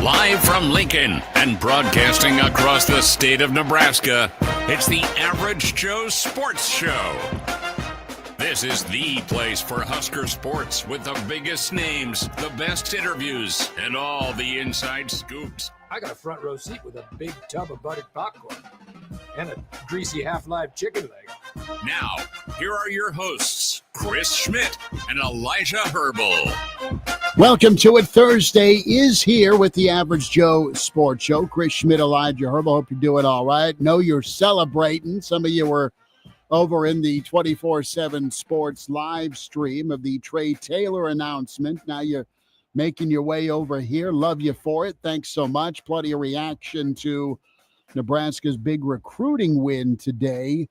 Live from Lincoln and broadcasting across the state of Nebraska, it's the Average Joe Sports Show. This is the place for Husker sports with the biggest names, the best interviews, and all the inside scoops. I got a front row seat with a big tub of buttered popcorn and a greasy half-live chicken leg. Now, here are your hosts, Chris Schmidt and Elijah Herbel. Welcome to it. Thursday is here with the Average Joe Sports Show. Chris Schmidt, Elijah Herbel. Hope you're doing all right. Know you're celebrating. Some of you were over in the 24/7 Sports live stream of the Trae Taylor announcement. Now you're making your way over here. Love you for it. Thanks so much. Plenty of reaction to Nebraska's big recruiting win today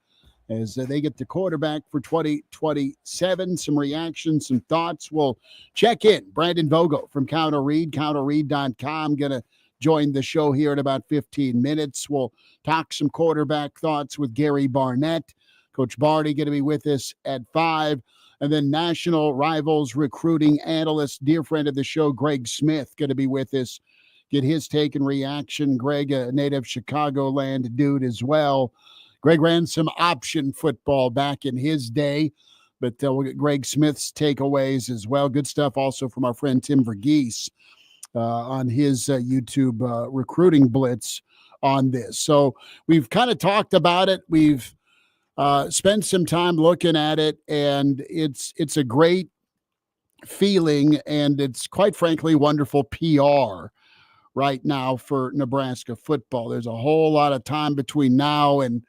as they get the quarterback for 2027. Some reactions, some thoughts. We'll check in. Brandon Vogel from Counter Read, counterread.com, going to join the show here in about 15 minutes. We'll talk some quarterback thoughts with Gary Barnett. Coach Barty going to be with us at 5. And then national rivals recruiting analyst, dear friend of the show, Greg Smith, going to be with us. Get his take and reaction. Greg, a native Chicagoland dude as well. Greg ran some option football back in his day, but we'll get Greg Smith's takeaways as well. Good stuff also from our friend Tim Verghese on his YouTube recruiting blitz on this. So we've kind of talked about it. We've spent some time looking at it, and it's a great feeling, and it's quite frankly wonderful PR right now for Nebraska football. There's a whole lot of time between now and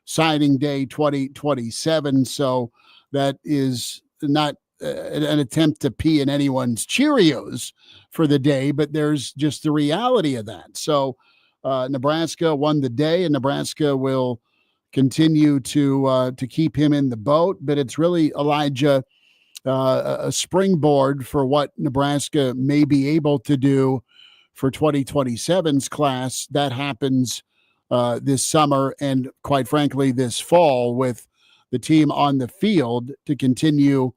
signing day 2027, so that is not an attempt to pee in anyone's Cheerios for the day, but there's just the reality of that. So Nebraska won the day, and Nebraska will continue to keep him in the boat, but it's really, Elijah, a springboard for what Nebraska may be able to do for 2027's class. That happens this summer and, quite frankly, this fall, with the team on the field to continue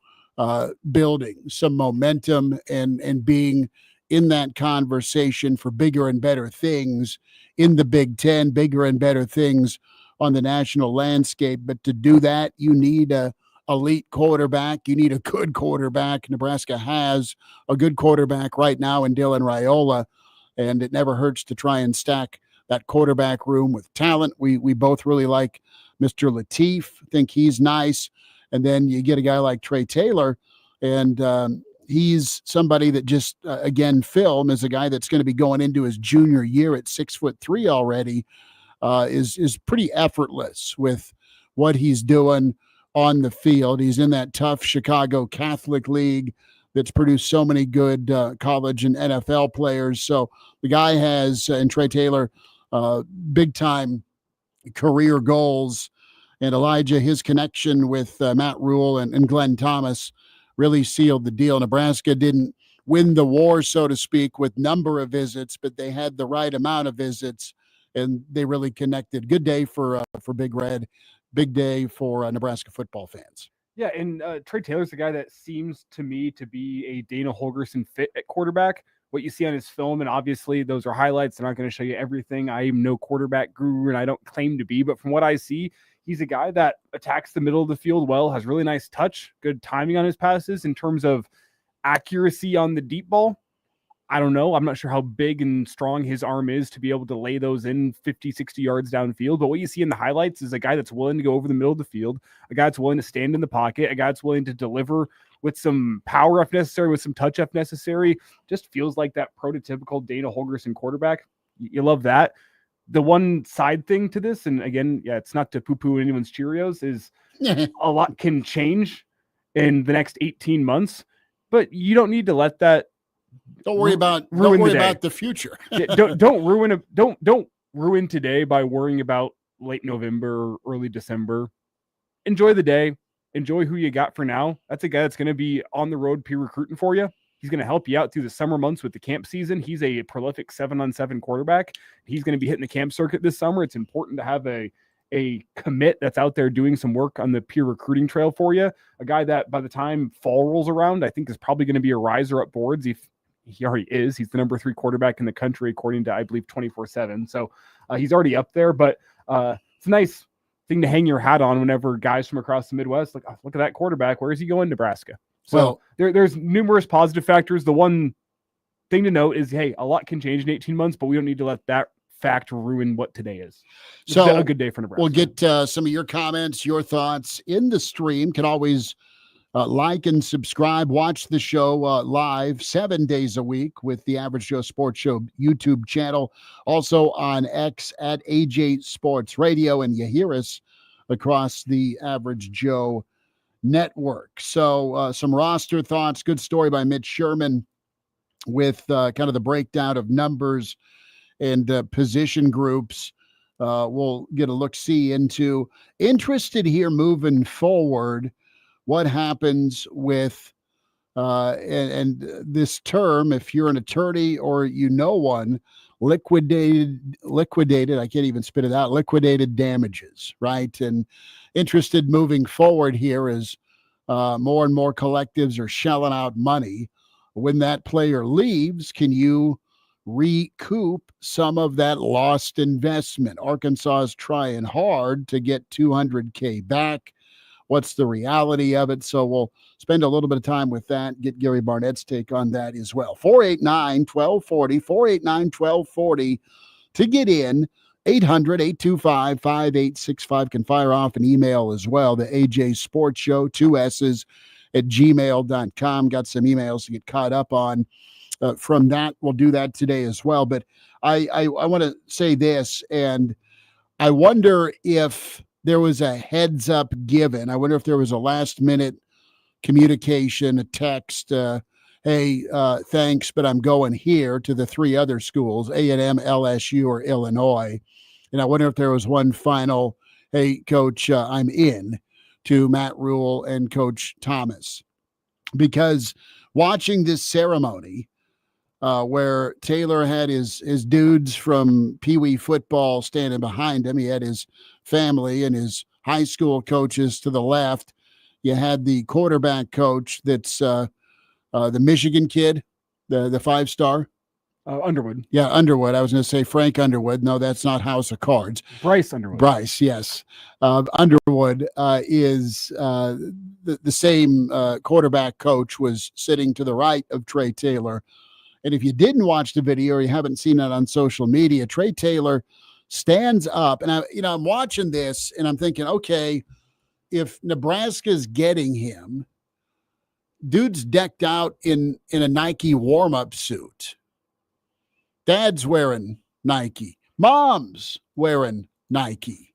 building some momentum and being in that conversation for bigger and better things in the Big Ten, bigger and better things on the national landscape. But to do that, you need a elite quarterback. You need a good quarterback. Nebraska has a good quarterback right now in Dylan Raiola, and it never hurts to try and stack that quarterback room with talent. We both really like Mr. Latif. Think he's nice. And then you get a guy like Trae Taylor, and he's somebody that just, again, film is a guy that's going to be going into his junior year at 6'3" already. Is pretty effortless with what he's doing on the field. He's in that tough Chicago Catholic League that's produced so many good college and NFL players. So the guy has, and Trae Taylor, big-time career goals. And Elijah, his connection with Matt Rule and Glenn Thomas really sealed the deal. Nebraska didn't win the war, so to speak, with number of visits, but they had the right amount of visits, and they really connected. Good day for Big Red. Big day for Nebraska football fans. Yeah, and Trae Taylor's the guy that seems to me to be a Dana Holgorsen fit at quarterback. What you see on his film, and obviously those are highlights. They're not going to show you everything. I am no quarterback guru, and I don't claim to be. But from what I see, he's a guy that attacks the middle of the field well, has really nice touch, good timing on his passes. In terms of accuracy on the deep ball, I don't know. I'm not sure how big and strong his arm is to be able to lay those in 50, 60 yards downfield. But what you see in the highlights is a guy that's willing to go over the middle of the field, a guy that's willing to stand in the pocket, a guy that's willing to deliver with some power if necessary, with some touch if necessary. Just feels like that prototypical Dana Holgorsen quarterback. You love that. The one side thing to this, and again, yeah, it's not to poo-poo anyone's Cheerios, is a lot can change in the next 18 months, but you don't need to let that Don't worry about the future. Yeah, don't ruin today by worrying about late November or early December. Enjoy the day. Enjoy who you got for now. That's a guy that's going to be on the road peer recruiting for you. He's going to help you out through the summer months with the camp season. He's a prolific 7-on-7 quarterback. He's going to be hitting the camp circuit this summer. It's important to have a commit that's out there doing some work on the peer recruiting trail for you. A guy that by the time fall rolls around, I think is probably going to be a riser up boards. He he already is. He's the number 3 quarterback in the country, according to, I believe, 24/7. So he's already up there, but it's a nice thing to hang your hat on whenever guys from across the Midwest, like, oh, look at that quarterback. Where is he going? Nebraska. So there's numerous positive factors. The one thing to note is, hey, a lot can change in 18 months, but we don't need to let that fact ruin what today is. So a good day for Nebraska. We'll get some of your comments, your thoughts in the stream. Can always like and subscribe. Watch the show live 7 days a week with the Average Joe Sports Show YouTube channel. Also on X at AJ Sports Radio, and you hear us across the Average Joe network. So some roster thoughts. Good story by Mitch Sherman with kind of the breakdown of numbers and position groups. We'll get a look-see into. Interested here moving forward, what happens with and this term, if you're an attorney or you know one, liquidated, I can't even spit it out, liquidated damages, right? And interested moving forward here is more and more collectives are shelling out money. When that player leaves, can you recoup some of that lost investment? Arkansas is trying hard to get $200K back. What's the reality of it? So we'll spend a little bit of time with that, get Gary Barnett's take on that as well. 489-1240, 489-1240 to get in. 800-825-5865. Can fire off an email as well. The AJ Sports Show, 2 S's at gmail.com. Got some emails to get caught up on from that. We'll do that today as well. But I want to say this, and I wonder if there was a heads up given. I wonder if there was a last minute communication, a text, hey, thanks, but I'm going here, to the 3 other schools, A&M, LSU, or Illinois. And I wonder if there was one final, hey, Coach, I'm in, to Matt Rule and Coach Thomas. Because watching this ceremony, where Taylor had his dudes from Pee Wee football standing behind him. He had his family and his high school coaches to the left. You had the quarterback coach that's the Michigan kid, the 5-star. Underwood. Yeah, Underwood. I was going to say Frank Underwood. No, that's not House of Cards. Bryce Underwood. Bryce, yes. Underwood is the same quarterback coach, was sitting to the right of Trae Taylor. And if you didn't watch the video or you haven't seen it on social media, Trae Taylor stands up. And I'm watching this and I'm thinking, okay, if Nebraska's getting him, dude's decked out in a Nike warm-up suit. Dad's wearing Nike. Mom's wearing Nike.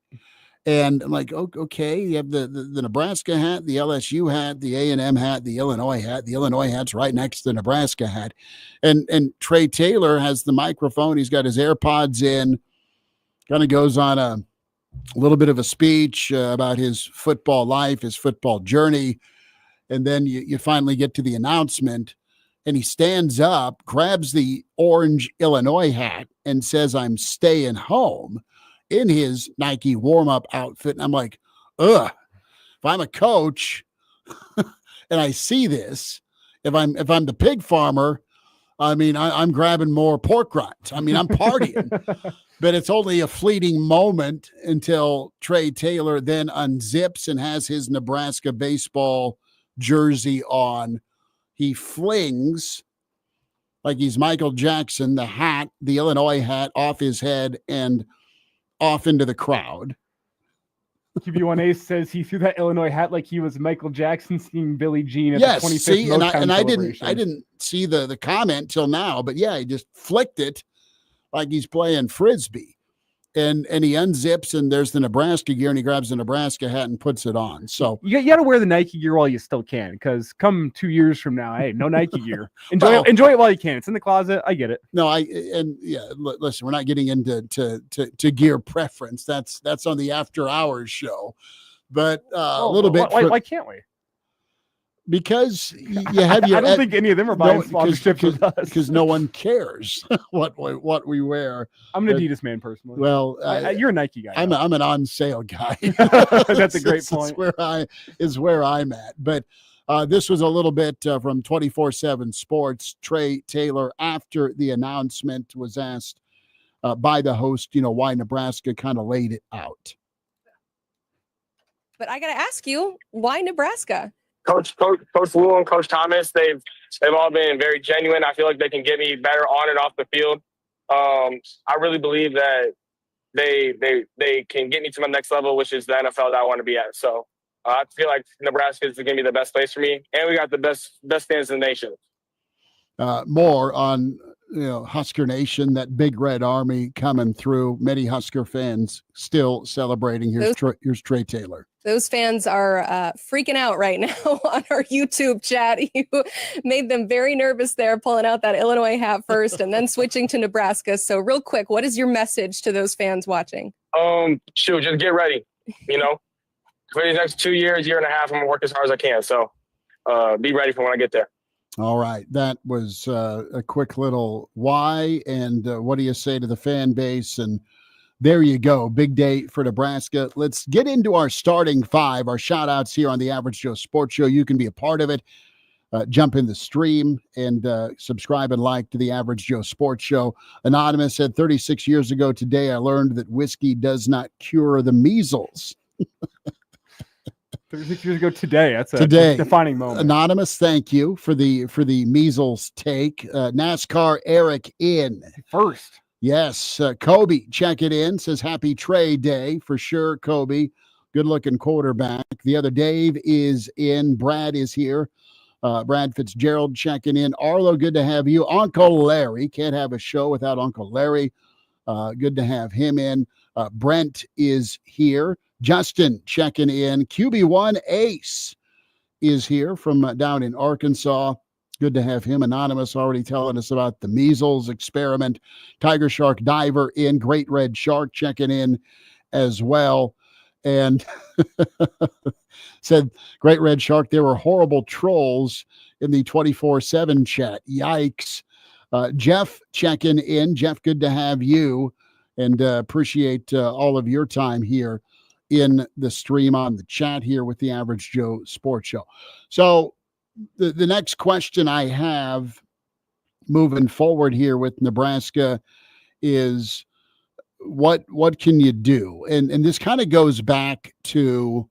And I'm like, okay, you have the Nebraska hat, the LSU hat, the A&M hat, the Illinois hat. The Illinois hat's right next to the Nebraska hat. And Trae Taylor has the microphone. He's got his AirPods in, kind of goes on a little bit of a speech about his football life, his football journey. And then you finally get to the announcement, and he stands up, grabs the orange Illinois hat, and says, I'm staying home, in his Nike warm-up outfit. And I'm like, ugh, if I'm a coach and I see this, if I'm the pig farmer, I mean, I'm grabbing more pork rinds. I mean, I'm partying. But it's only a fleeting moment until Trae Taylor then unzips and has his Nebraska baseball jersey on. He flings, like he's Michael Jackson, the hat, the Illinois hat, off his head and off into the crowd. QB1A says he threw that Illinois hat like he was Michael Jackson singing Billie Jean at the 25th Motown celebration. I didn't see the comment till now, but yeah, he just flicked it like he's playing Frisbee. And he unzips, and there's the Nebraska gear, and he grabs the Nebraska hat and puts it on. So you got to wear the Nike gear while you still can, because come 2 years from now, hey, no Nike gear. Enjoy it while you can. It's in the closet. I get it. No, listen, we're not getting into to gear preference. That's on the after hours show, but a little bit. Why can't we? Because you have your. I don't think any of them are buying sponsorships with us, because no one cares what we wear. I'm an Adidas man personally. Well, you're a Nike guy. I'm an on sale guy. That's a great point. Is where I'm at. But This was a little bit from 24/7 Sports. Trae Taylor, after the announcement, was asked by the host, why Nebraska kind of laid it out. But I got to ask you, why Nebraska? Coach Wu and Coach Thomas, they've all been very genuine. I feel like they can get me better on and off the field. I really believe that they can get me to my next level, which is the NFL that I want to be at. So I feel like Nebraska is going to be the best place for me, and we got the best fans in the nation. More on Husker Nation, that big red army coming through. Many Husker fans still celebrating. Here's Trae Taylor. Those fans are freaking out right now on our YouTube chat. You made them very nervous there, pulling out that Illinois hat first and then switching to Nebraska. So real quick, what is your message to those fans watching? Just get ready. For these next 2 years, year and a half, I'm going to work as hard as I can. So be ready for when I get there. All right. That was a quick little why and what do you say to the fan base? And there you go. Big day for Nebraska. Let's get into our starting five, our shout outs here on the Average Joe Sports Show. You can be a part of it. Jump in the stream and subscribe and like to the Average Joe Sports Show. Anonymous said 36 years ago today, I learned that whiskey does not cure the measles. 36 years ago today. That's a defining moment. Anonymous, thank you for the measles take. NASCAR Eric in. First. Yes. Kobe checking in, says happy Trae Day for sure, Kobe. Good-looking quarterback. The other Dave is in. Brad is here. Brad Fitzgerald checking in. Arlo, good to have you. Uncle Larry. Can't have a show without Uncle Larry. Good to have him in. Brent is here. Justin checking in. QB1 Ace is here from down in Arkansas. Good to have him. Anonymous already telling us about the measles experiment. Tiger Shark Diver in. Great Red Shark checking in as well. And said, Great Red Shark, there were horrible trolls in the 24/7 chat. Yikes. Jeff checking in. Jeff, good to have you. And appreciate all of your time here in the stream on the chat here with the Average Joe Sports Show. So the next question I have moving forward here with Nebraska is what can you do? And this kind of goes back to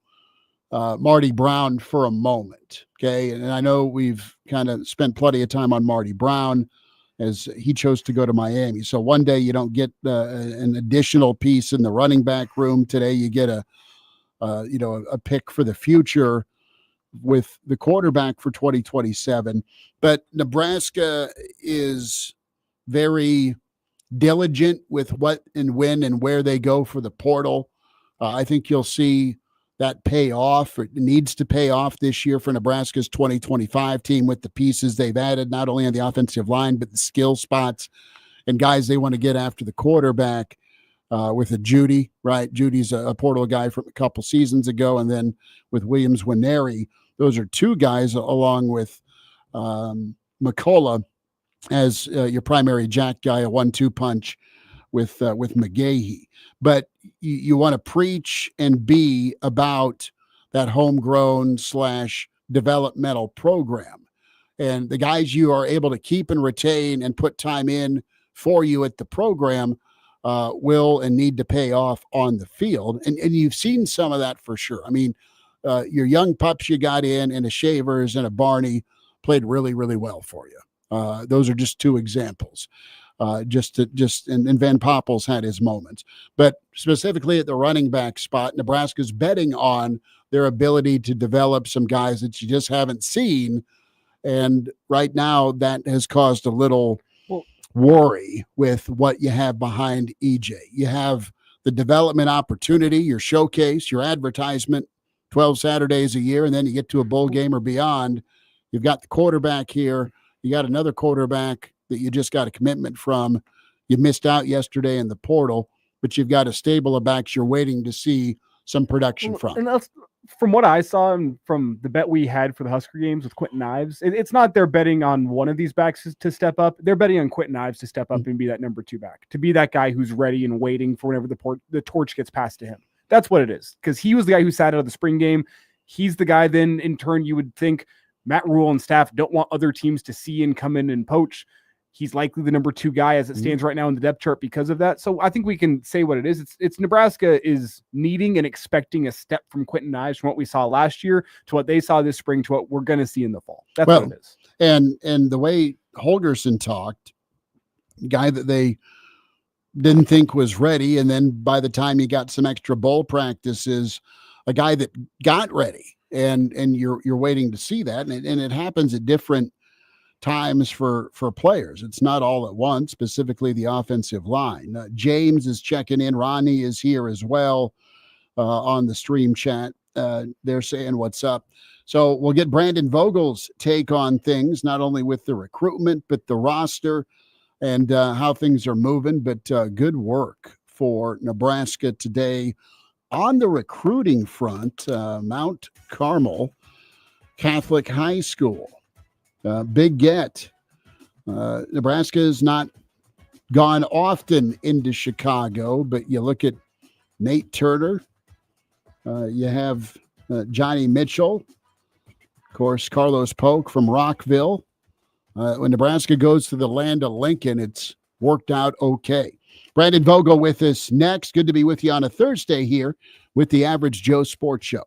Marty Brown for a moment. Okay. And I know we've kind of spent plenty of time on Marty Brown as he chose to go to Miami. So one day you don't get an additional piece in the running back room. Today you get a pick for the future with the quarterback for 2027. But Nebraska is very diligent with what and when and where they go for the portal. I think you'll see that pay off. It needs to pay off this year for Nebraska's 2025 team with the pieces they've added, not only on the offensive line, but the skill spots and guys they want to get after the quarterback with a Judy, right? Judy's a portal guy from a couple seasons ago. And then with Williams Winery, those are two guys along with McCullough as your primary jack guy, a 1-2 punch with McGahee. But you want to preach and be about that homegrown / developmental program. And the guys you are able to keep and retain and put time in for you at the program will and need to pay off on the field. And you've seen some of that for sure. I mean, your young pups you got in and a Shavers and a Barney played really, really well for you. Those are just two examples. And Van Poppel's had his moments, but specifically at the running back spot, Nebraska's betting on their ability to develop some guys that you just haven't seen. And right now that has caused a little worry with what you have behind EJ. You have the development opportunity, your showcase, your advertisement, 12 Saturdays a year, and then you get to a bowl game or beyond. You've got the quarterback here. You got another quarterback that you just got a commitment from. You missed out yesterday in the portal, but you've got a stable of backs you're waiting to see some production from. And that's, from what I saw and from the bet we had for the Husker games with Quentin Ives, it's not they're betting on one of these backs to step up. They're betting on Quentin Ives to step up and be that number 2 back, to be that guy who's ready and waiting for whenever the torch gets passed to him. That's what it is, because he was the guy who sat out of the spring game. He's the guy then, in turn, you would think Matt Rule and staff don't want other teams to see and come in and poach. He's likely the number 2 guy as it stands right now in the depth chart because of that. So I think we can say what it is. It's Nebraska is needing and expecting a step from Quentin Ives from what we saw last year to what they saw this spring to what we're going to see in the fall. That's what it is. And the way Holgerson talked, guy that they didn't think was ready, and then by the time he got some extra bowl practices, a guy that got ready, and you're waiting to see that, and it happens at different times for players. It's not all at once, specifically the offensive line. James is checking in. Ronnie is here as well on the stream chat. They're saying what's up. So we'll get Brandon Vogel's take on things, not only with the recruitment, but the roster and how things are moving. But good work for Nebraska today on the recruiting front. Mount Carmel Catholic High School. Big get. Nebraska has not gone often into Chicago, but you look at Nate Turner. You have Johnny Mitchell. Of course, Carlos Polk from Rockville. When Nebraska goes to the land of Lincoln, it's worked out okay. Brandon Vogel with us next. Good to be with you on a Thursday here with the Average Joe Sports Show.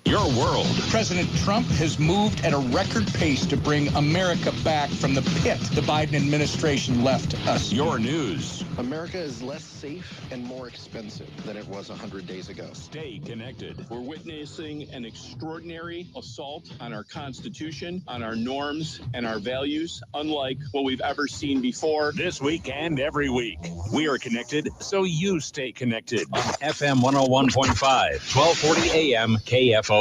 Your world. President Trump has moved at a record pace to bring America back from the pit the Biden administration left us. Your news. America is less safe and more expensive than it was 100 days ago. Stay connected. We're witnessing an extraordinary assault on our Constitution, on our norms, and our values, unlike what we've ever seen before. This week and every week, we are connected, so you stay connected. On FM 101.5, 1240 AM, KFOR.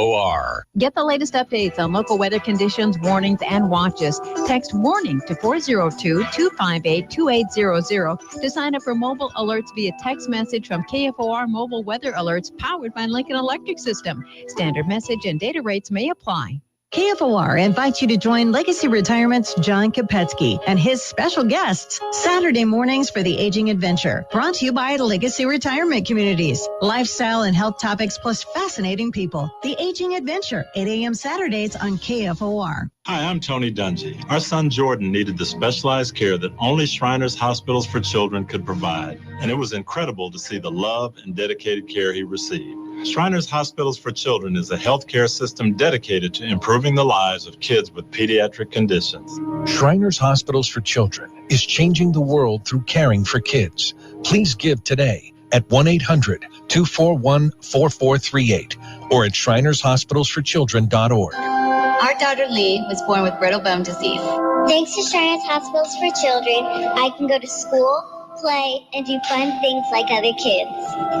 Get the latest updates on local weather conditions, warnings, and watches. Text WARNING to 402-258-2800 to sign up for mobile alerts via text message from KFOR Mobile Weather Alerts powered by Lincoln Electric System. Standard message and data rates may apply. KFOR invites you to join Legacy Retirement's John Kopetsky and his special guests Saturday mornings for the Aging Adventure, brought to you by Legacy Retirement Communities. Lifestyle and health topics plus fascinating people. The Aging Adventure, 8 a.m. Saturdays on KFOR. Hi, I'm Tony Dungy. Our son Jordan needed the specialized care that only Shriners Hospitals for Children could provide, and it was incredible to see the love and dedicated care he received. Shriners Hospitals for Children is a healthcare system dedicated to improving the lives of kids with pediatric conditions. Shriners Hospitals for Children is changing the world through caring for kids. Please give today at 1-800-241-4438 or at shrinershospitalsforchildren.org. Our daughter Lee was born with brittle bone disease. Thanks to Shriners Hospitals for Children, I can go to school, play, and do fun things like other kids.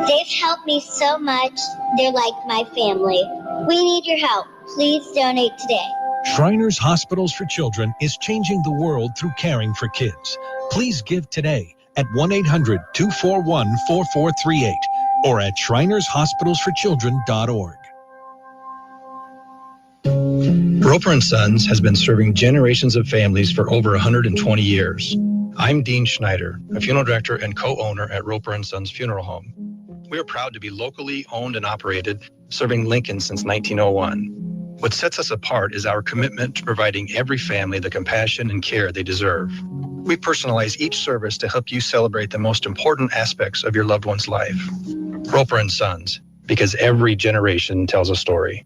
They've helped me so much. They're like my family. We need your help. Please donate today. Shriners Hospitals for Children is changing the world through caring for kids. Please give today at 1-800-241-4438 or at shrinershospitalsforchildren.org. Roper & Sons has been serving generations of families for over 120 years. I'm Dean Schneider, a funeral director and co-owner at Roper & Sons Funeral Home. We are proud to be locally owned and operated, serving Lincoln since 1901. What sets us apart is our commitment to providing every family the compassion and care they deserve. We personalize each service to help you celebrate the most important aspects of your loved one's life. Roper & Sons, because every generation tells a story.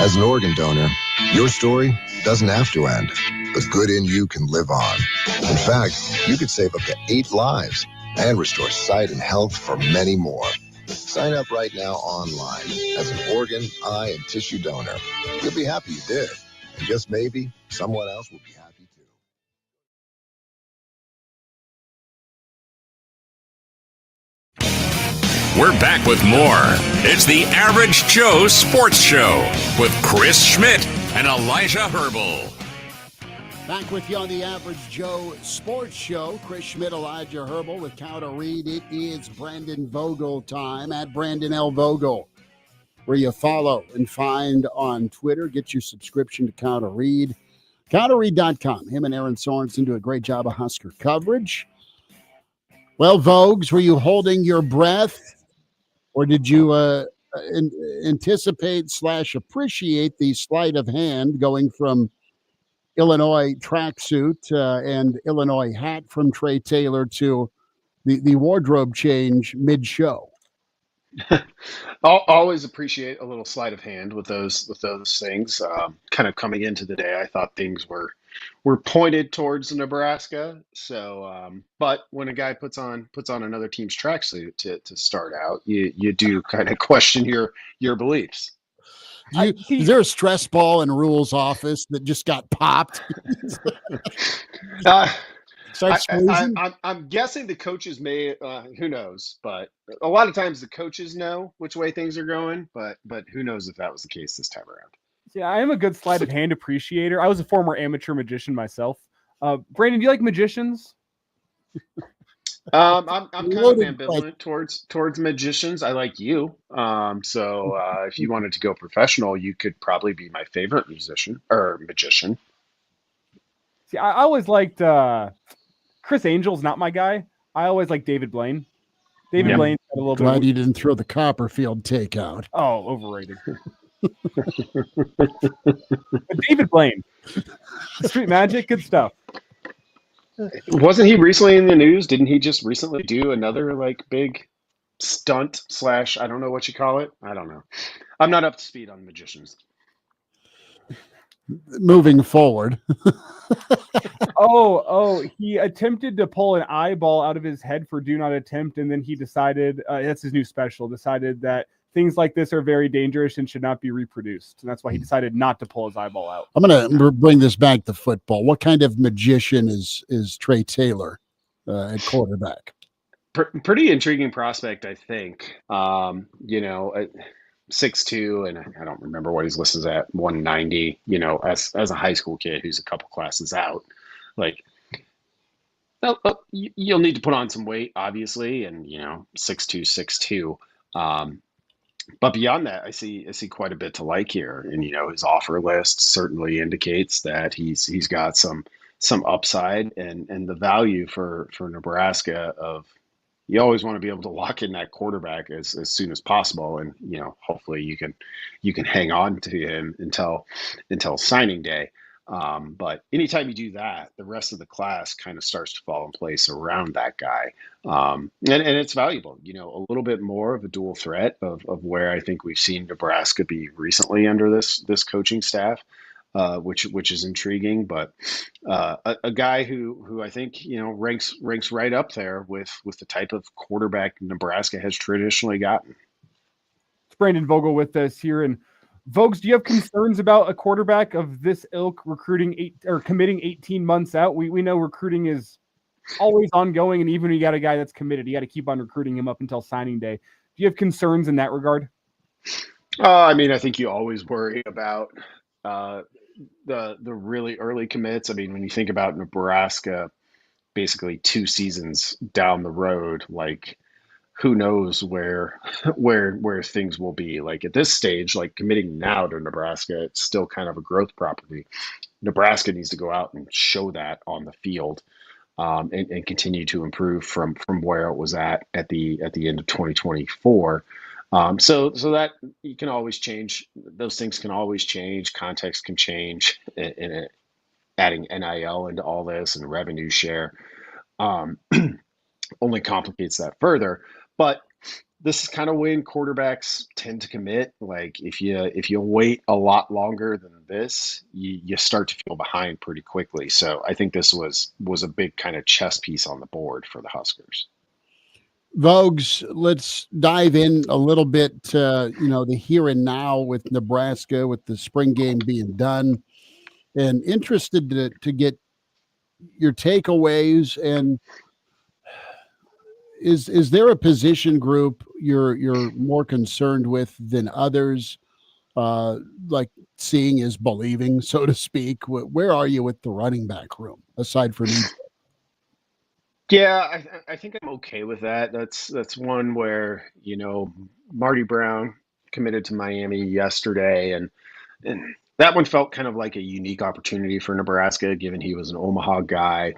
As an organ donor, your story doesn't have to end. The good in you can live on. In fact, you could save up to 8 lives and restore sight and health for many more. Sign up right now online as an organ, eye, and tissue donor. You'll be happy you did. And just maybe, someone else will be happy too. We're back with more. It's the Average Joe Sports Show with Chris Schmidt and Elijah Herbel. Back with you on the Average Joe Sports Show. Chris Schmidt, Elijah Herbel with Counter Read. It is Brandon Vogel time at Brandon L. Vogel, where you follow and find on Twitter. Get your subscription to Counter Read. Counterread.com. Him and Aaron Sorensen do a great job of Husker coverage. Well, Vogues, were you holding your breath, or did you anticipate / appreciate the sleight of hand going from Illinois tracksuit and Illinois hat from Trae Taylor to the wardrobe change mid-show? I'll always appreciate a little sleight of hand with those things. Kind of coming into the day, I thought things were pointed towards Nebraska. So, but when a guy puts on another team's tracksuit to start out, you do kind of question your beliefs. Is there a stress ball in rules office that just got popped? I'm guessing the coaches may, who knows, but a lot of times the coaches know which way things are going, but who knows if that was the case this time around. Yeah, I am a good sleight of hand appreciator. I was a former amateur magician myself. Brandon, do you like magicians? I'm kind of ambivalent towards magicians. I like you. So if you wanted to go professional, you could probably be my favorite musician or magician. See, I always liked Chris Angel's not my guy. I always like David Blaine. David Blaine had a little Glad bit. you didn't throw the Copperfield takeout. Oh, overrated. David Blaine, Street Magic, good stuff. Wasn't he recently in the news? Didn't he just recently do another big stunt / I don't know what you call it. I don't know. I'm not up to speed on magicians. Moving forward. He attempted to pull an eyeball out of his head for do not attempt, and then he decided, that's his new special, decided that things like this are very dangerous and should not be reproduced. And that's why he decided not to pull his eyeball out. I'm going to bring this back to football. What kind of magician is Trae Taylor at quarterback? Pretty intriguing prospect, I think. 6'2", and I don't remember what he's listed at, 190. As a high school kid who's a couple classes out, you'll need to put on some weight, obviously, and 6'2". But beyond that, I see quite a bit to like here, and his offer list certainly indicates that he's got some upside, and the value for Nebraska of. You always want to be able to lock in that quarterback as soon as possible, and hopefully you can hang on to him until signing day. But anytime you do that, the rest of the class kind of starts to fall in place around that guy, and it's valuable. A little bit more of a dual threat of where I think we've seen Nebraska be recently under this coaching staff. Which is intriguing, but a guy who I think ranks right up there with the type of quarterback Nebraska has traditionally gotten. It's Brandon Vogel with us here, and Vogues, do you have concerns about a quarterback of this ilk committing 18 months out? We know recruiting is always ongoing, and even when you got a guy that's committed, you got to keep on recruiting him up until signing day. Do you have concerns in that regard? I think you always worry about the really early commits. When you think about Nebraska, basically 2 seasons down the road, who knows where things will be. At this stage, committing now to Nebraska, it's still kind of a growth property. Nebraska needs to go out and show that on the field, and continue to improve from where it was at the end of 2024. So that you can always change. Those things can always change. Context can change. In adding NIL into all this and revenue share only complicates that further. But this is kind of when quarterbacks tend to commit. If you wait a lot longer than this, you start to feel behind pretty quickly. So I think this was a big kind of chess piece on the board for the Huskers. Vogues, let's dive in a little bit to, the here and now with Nebraska, with the spring game being done, and interested to get your takeaways. And is there a position group you're more concerned with than others? Seeing is believing, so to speak. Where are you with the running back room, aside from EJ? Yeah, I think I'm okay with that. That's one where, Marty Brown committed to Miami yesterday, and that one felt kind of like a unique opportunity for Nebraska, given he was an Omaha guy.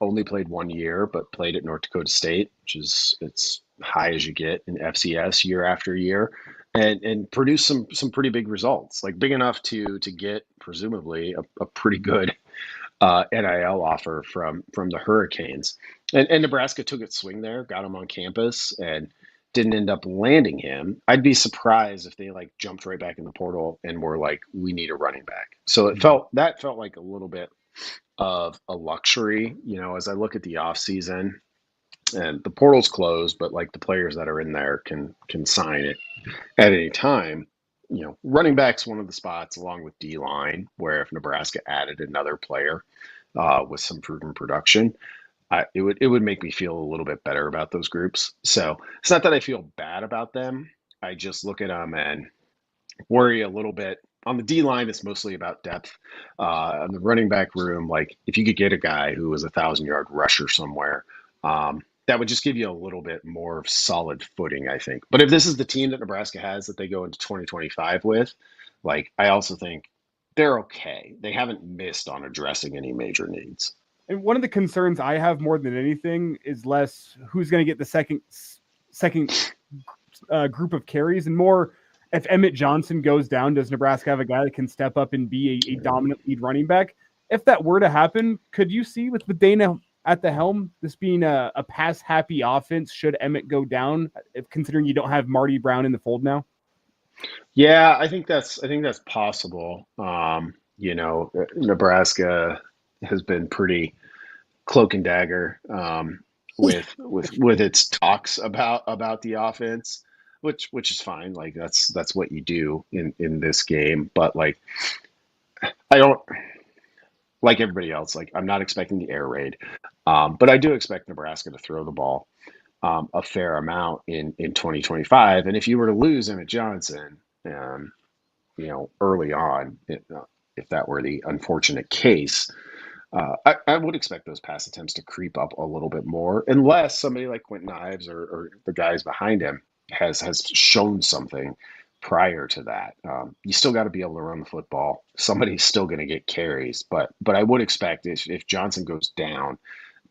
Only played 1 year, but played at North Dakota State, which is it's high as you get in FCS year after year, and produced some pretty big results, like big enough to get presumably a pretty good NIL offer from the Hurricanes. And Nebraska took its swing there, got him on campus, and didn't end up landing him. I'd be surprised if they like jumped right back in the portal and were like, we need a running back. So that felt like a little bit of a luxury, as I look at the offseason, and the portal's closed, but like the players that are in there can sign it at any time. Running back's one of the spots along with D line where if Nebraska added another player with some proven production, it would make me feel a little bit better about those groups. So it's not that I feel bad about them. I just look at them and worry a little bit. On the D line, it's mostly about depth. In the running back room, like if you could get a guy who was 1,000-yard rusher somewhere, that would just give you a little bit more solid footing, I think. But if this is the team that Nebraska has that they go into 2025 with, like I also think they're okay. They haven't missed on addressing any major needs. And one of the concerns I have more than anything is less who's going to get the second group of carries, and more if Emmett Johnson goes down, does Nebraska have a guy that can step up and be a dominant lead running back? If that were to happen, could you see with Dana at the helm this being a pass-happy offense should Emmett go down, considering you don't have Marty Brown in the fold now? Yeah, I think that's possible. Nebraska has been pretty cloak and dagger with its talks about the offense, which is fine. Like that's what you do in this game. But like I don't, like everybody else, like I'm not expecting the air raid, but I do expect Nebraska to throw the ball a fair amount in 2025. And if you were to lose Emmett Johnson, early on, if that were the unfortunate case, I would expect those pass attempts to creep up a little bit more, unless somebody like Quentin Ives or the guys behind him has shown something prior to that. You still got to be able to run the football. Somebody's still going to get carries, but I would expect if Johnson goes down,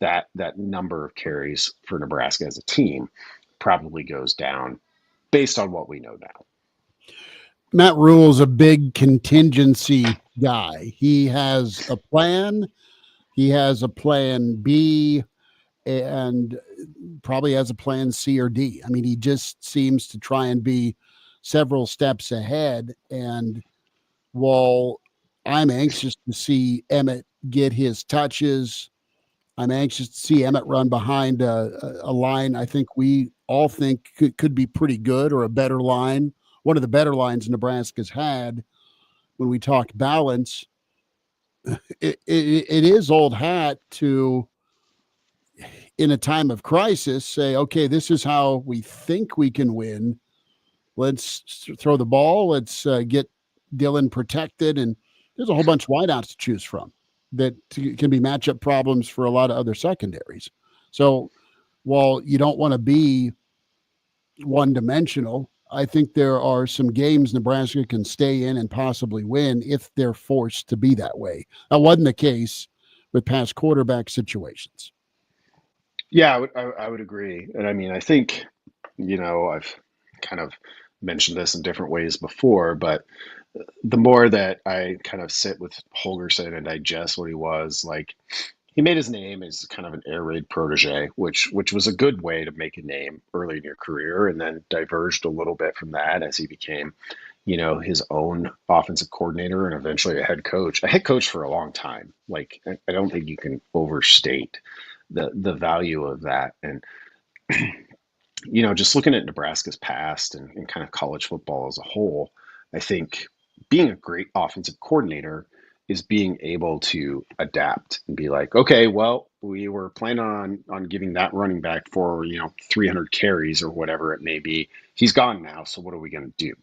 that number of carries for Nebraska as a team probably goes down based on what we know now. Matt Rule's a big contingency guy. He has a plan. He has a plan B and probably has a plan C or D. I mean, he just seems to try and be several steps ahead. And while I'm anxious to see Emmett get his touches, I'm anxious to see Emmett run behind a line I think we all think could be pretty good, or a better line. One of the better lines Nebraska's had when we talked balance. It is old hat to, in a time of crisis, say, okay, this is how we think we can win. Let's throw the ball. Let's get Dylan protected. And there's a whole bunch of wideouts to choose from that can be matchup problems for a lot of other secondaries. So while you don't want to be one-dimensional, I think there are some games Nebraska can stay in and possibly win if they're forced to be that way. That wasn't the case with past quarterback situations. Yeah, I would agree. And I mean, I think, I've kind of mentioned this in different ways before, but the more that I kind of sit with Holgorsen and digest what he was, like, he made his name as kind of an air raid protege, which was a good way to make a name early in your career, and then diverged a little bit from that as he became, his own offensive coordinator and eventually a head coach for a long time. Like, I don't think you can overstate the value of that. And, just looking at Nebraska's past and kind of college football as a whole, I think being a great offensive coordinator is being able to adapt and be like, okay, well, we were planning on giving that running back for 300 carries or whatever it may be. He's gone now, so what are we going to do?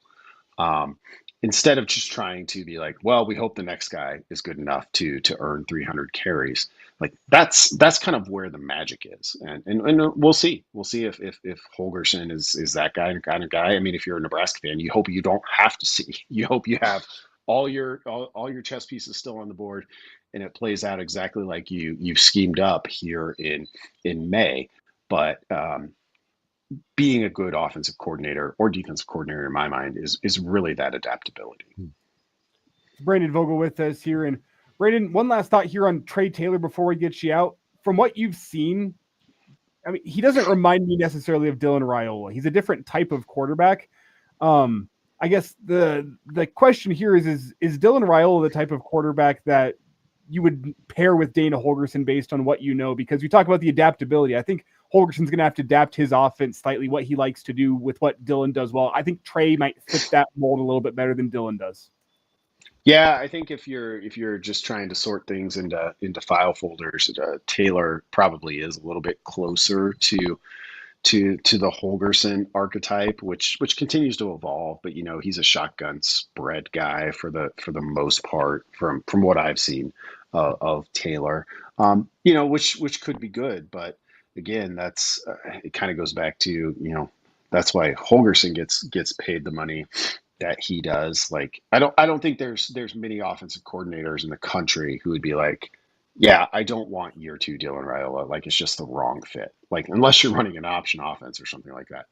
Instead of just trying to be like, well, we hope the next guy is good enough to earn 300 carries. Like that's kind of where the magic is, and we'll see if Holgorsen is that kind of guy. I mean, if you're a Nebraska fan, you hope you don't have to see. You hope you have all your chess pieces still on the board, and it plays out exactly like you've schemed up here in May. But being a good offensive coordinator or defensive coordinator, in my mind, is really that adaptability. Brandon Vogel with us here. And Brandon, one last thought here on Trae Taylor before we get you out. From what you've seen, I mean, he doesn't remind me necessarily of Dylan Raiola. He's a different type of quarterback. I guess the question here is Dylan Raiola the type of quarterback that you would pair with Dana Holgorsen based on what you know? Because we talk about the adaptability. I think Holgerson's going to have to adapt his offense slightly, what he likes to do with what Dylan does well. I think Trae might fit that mold a little bit better than Dylan does. Yeah, I think if you're just trying to sort things into file folders, Taylor probably is a little bit closer to the Holgorsen archetype, which continues to evolve. But he's a shotgun spread guy for the most part from what I've seen of Taylor. Which could be good, but again, that's it kind of goes back to that's why Holgorsen gets paid the money that he does. Like I don't think there's many offensive coordinators in the country who would be like, yeah, I don't want year 2 Dylan Raiola. Like it's just the wrong fit. Like unless you're running an option offense or something like that.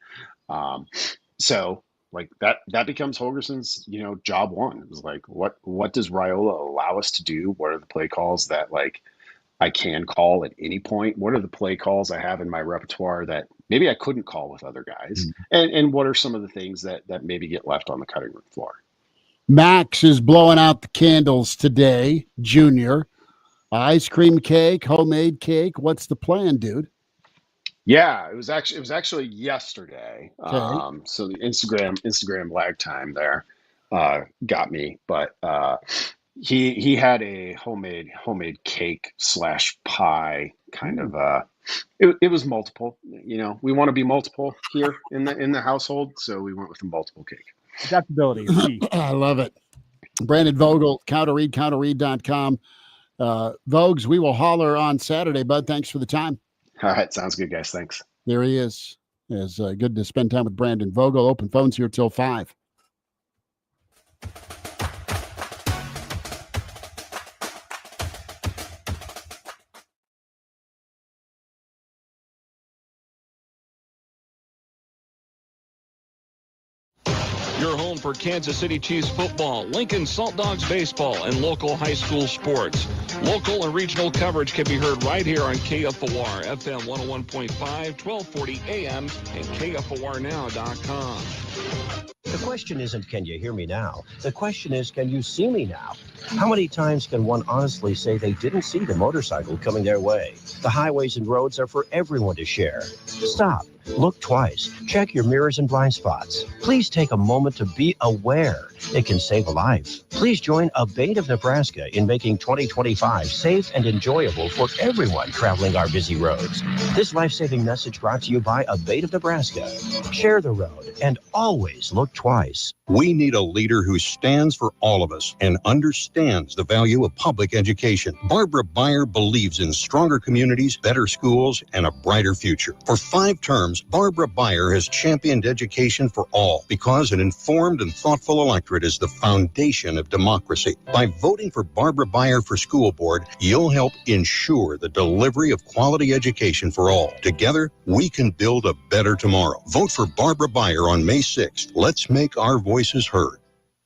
So like that becomes Holgorsen's job one. It was like what does Raiola allow us to do? What are the play calls that like I can call at any point? What are the play calls I have in my repertoire that maybe I couldn't call with other guys? And what are some of the things that maybe get left on the cutting room floor? Max is blowing out the candles today, Junior. Ice cream cake, homemade cake. What's the plan, dude? Yeah, it was actually yesterday. Okay. So the Instagram lag time there got me, but he had a homemade cake / pie kind of. It was multiple. We want to be multiple here in the household, so we went with a multiple cake. Adaptability is key. I love it. Brandon Vogel, counterread.com. Vogues, we will holler on Saturday, bud. Thanks for the time. All right, sounds good, guys. Thanks. There he is. It's good to spend time with Brandon Vogel. Open phones here till 5. Your home for Kansas City Chiefs football, Lincoln Salt Dogs baseball, and local high school sports. Local and regional coverage can be heard right here on KFOR, FM 101.5, 1240 AM, and KFORnow.com. The question isn't, can you hear me now? The question is, can you see me now? How many times can one honestly say they didn't see the motorcycle coming their way? The highways and roads are for everyone to share. Stop. Look twice. Check your mirrors and blind spots. Please take a moment to be aware. It can save a life. Please join Abate of Nebraska in making 2025 safe and enjoyable for everyone traveling our busy roads. This life-saving message brought to you by Abate of Nebraska. Share the road and always look twice. We need a leader who stands for all of us and understands the value of public education. Barbara Beyer believes in stronger communities, better schools, and a brighter future. For 5 terms, Barbara Beyer has championed education for all because an informed and thoughtful electorate is the foundation of democracy. By voting for Barbara Beyer for school board, you'll help ensure the delivery of quality education for all. Together, we can build a better tomorrow. Vote for Barbara Beyer on May 6th. Let's make our voices heard.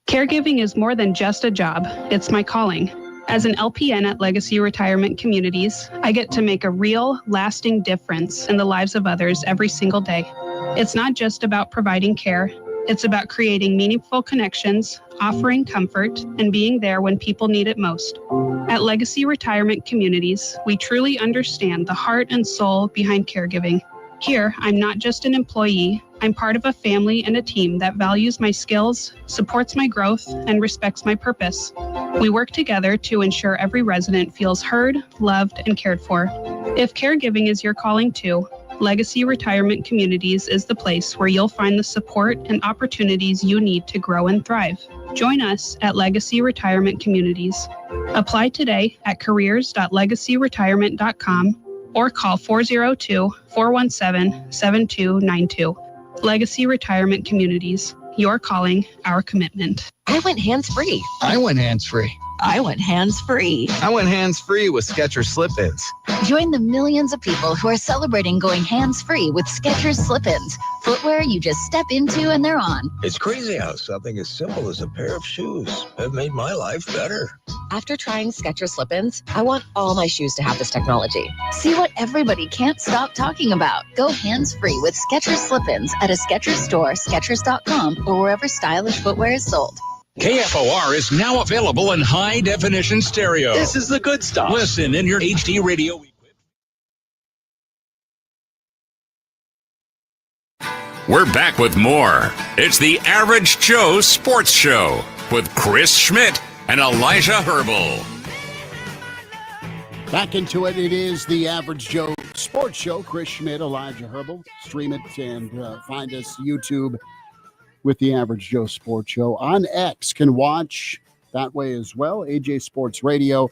Caregiving is more than just a job. It's my calling. As an LPN at Legacy Retirement Communities, I get to make a real, lasting difference in the lives of others every single day. It's not just about providing care. It's about creating meaningful connections, offering comfort, and being there when people need it most. At Legacy Retirement Communities, we truly understand the heart and soul behind caregiving. Here, I'm not just an employee. I'm part of a family and a team that values my skills, supports my growth, and respects my purpose. We work together to ensure every resident feels heard, loved, and cared for. If caregiving is your calling too, Legacy Retirement Communities is the place where you'll find the support and opportunities you need to grow and thrive. Join us at Legacy Retirement Communities. Apply today at careers.legacyretirement.com or call 402-417-7292. Legacy Retirement Communities. Your calling, our commitment. I went hands-free. I went hands-free. I went hands-free. I went hands-free with Skechers Slip-ins. Join the millions of people who are celebrating going hands-free with Skechers Slip-ins. Footwear you just step into and they're on. It's crazy how something as simple as a pair of shoes have made my life better. After trying Skechers Slip-ins, I want all my shoes to have this technology. See what everybody can't stop talking about. Go hands-free with Skechers Slip-ins at a Skechers store, Skechers.com, or wherever stylish footwear is sold. KFOR is now available in high-definition stereo. This is the good stuff. Listen in your HD radio. We're back with more. It's the Average Joe Sports Show with Chris Schmidt and Elijah Herbel. Back into it. It is the Average Joe Sports Show. Chris Schmidt, Elijah Herbel. Stream it and find us YouTube with the Average Joe Sports Show. On X, can watch that way as well, AJ Sports Radio,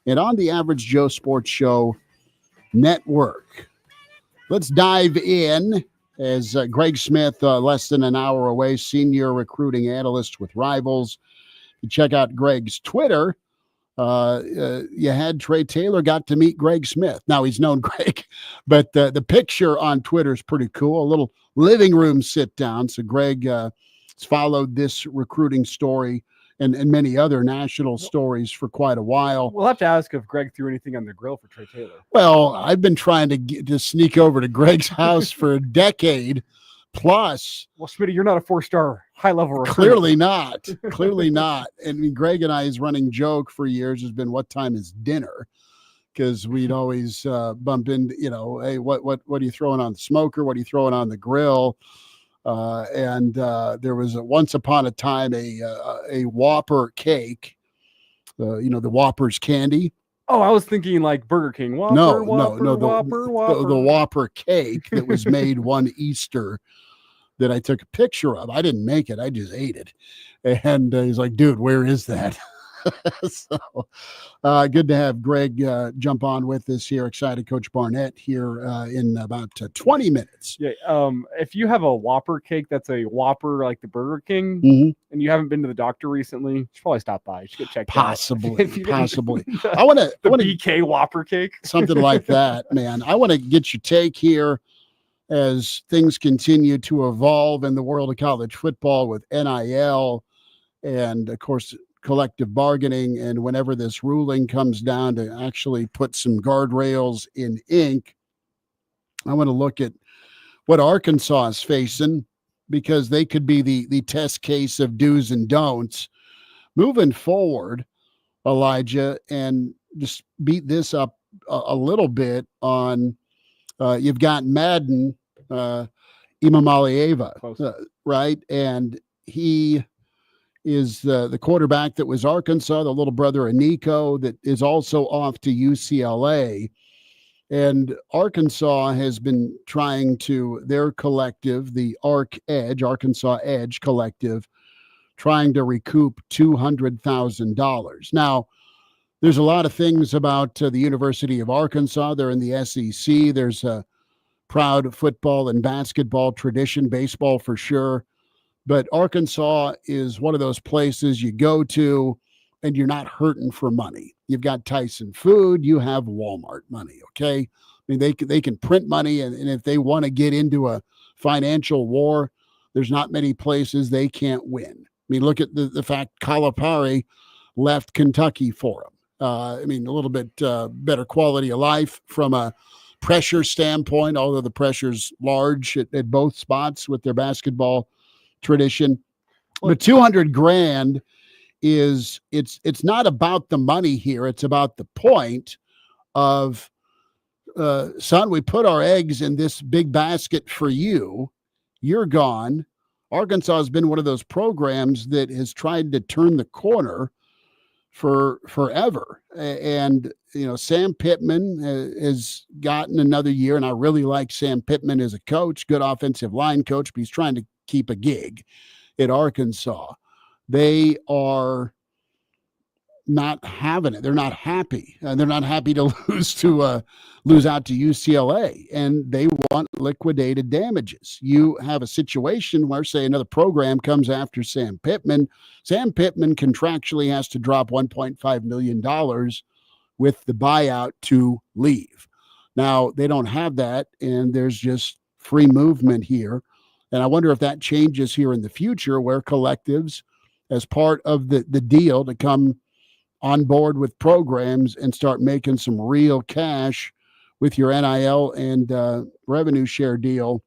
and on the Average Joe Sports Show network. Let's dive in as Greg Smith, less than an hour away, senior recruiting analyst with Rivals. You check out Greg's Twitter. You had Trae Taylor got to meet Greg Smith. Now, he's known Greg, but the picture on Twitter is pretty cool. A little living room sit down. So Greg has followed this recruiting story and many other national stories for quite a while. We'll have to ask if Greg threw anything on the grill for Trae Taylor. Well, I've been trying to sneak over to Greg's house for a decade plus. Well, Schmidt, you're not a 4-star high-level recruiter. Clearly not. Clearly not. And I mean, Greg and I's running joke for years has been, what time is dinner? Because we'd always bump into, hey, what are you throwing on the smoker? What are you throwing on the grill? And there was once upon a time a Whopper cake, the Whopper's candy. Oh, I was thinking like Burger King. Whopper, No, Whopper. The Whopper cake that was made one Easter that I took a picture of. I didn't make it. I just ate it. And he's like, dude, where is that? So good to have Greg jump on with us here. Excited Coach Barnett here in about 20 minutes. Yeah. If you have a Whopper cake that's a Whopper like the Burger King, and you haven't been to the doctor recently, you should probably stop by. You should get checked possibly, out. Possibly. I want to BK Whopper cake. Something like that, man. I want to get your take here as things continue to evolve in the world of college football with NIL and, of course, collective bargaining, and whenever this ruling comes down to actually put some guardrails in ink, I want to look at what Arkansas is facing, because they could be the test case of do's and don'ts moving forward, Elijah, and just beat this up a little bit on you've got Madden, Imamalieva, right? And he is the quarterback that was Arkansas, the little brother of Nico, that is also off to UCLA. And Arkansas has been trying to, their collective, the Arkansas Edge collective, trying to recoup $200,000. Now, there's a lot of things about the University of Arkansas. They're in the SEC. There's a proud football and basketball tradition, baseball for sure. But Arkansas is one of those places you go to and you're not hurting for money. You've got Tyson Food, you have Walmart money, okay? I mean, they can print money, and if they want to get into a financial war, there's not many places they can't win. I mean, look at the fact Calipari left Kentucky for him. I mean, a little bit better quality of life from a pressure standpoint, although the pressure's large at both spots with their basketball tradition. But $200,000 is it's not about the money here. It's about the point of, son, we put our eggs in this big basket for you. You're gone. Arkansas has been one of those programs that has tried to turn the corner for forever. And, Sam Pittman has gotten another year, and I really like Sam Pittman as a coach, good offensive line coach, but he's trying to keep a gig at Arkansas. They are not having it. They're not happy. They're not happy to lose out to UCLA, and they want liquidated damages. You have a situation where, say, another program comes after Sam Pittman. Sam Pittman contractually has to drop $1.5 million with the buyout to leave. Now, they don't have that, and there's just free movement here. And I wonder if that changes here in the future, where collectives, as part of the deal to come on board with programs and start making some real cash with your NIL and revenue share deal.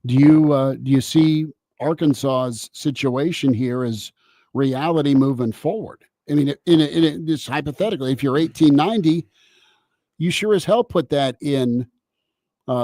Do you see Arkansas's situation here as reality moving forward? I mean, just hypothetically, if you're 1890, you sure as hell put that in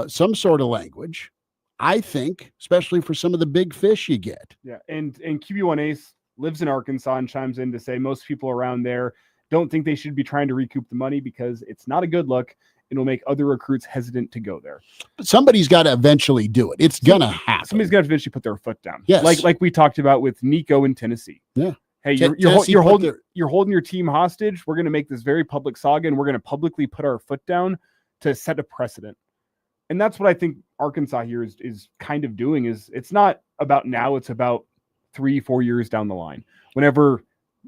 some sort of language. I think, especially for some of the big fish you get. Yeah, and QB1 Ace lives in Arkansas and chimes in to say most people around there don't think they should be trying to recoup the money because it's not a good look and will make other recruits hesitant to go there. But somebody's got to eventually do it. It's gonna happen. Somebody's got to eventually put their foot down. Yes, like we talked about with Nico in Tennessee. Yeah. Hey, you're holding your team hostage. We're going to make this very public saga, and we're going to publicly put our foot down to set a precedent. And that's what I think Arkansas here is kind of doing. Is it's not about now; it's about 3-4 years down the line. Whenever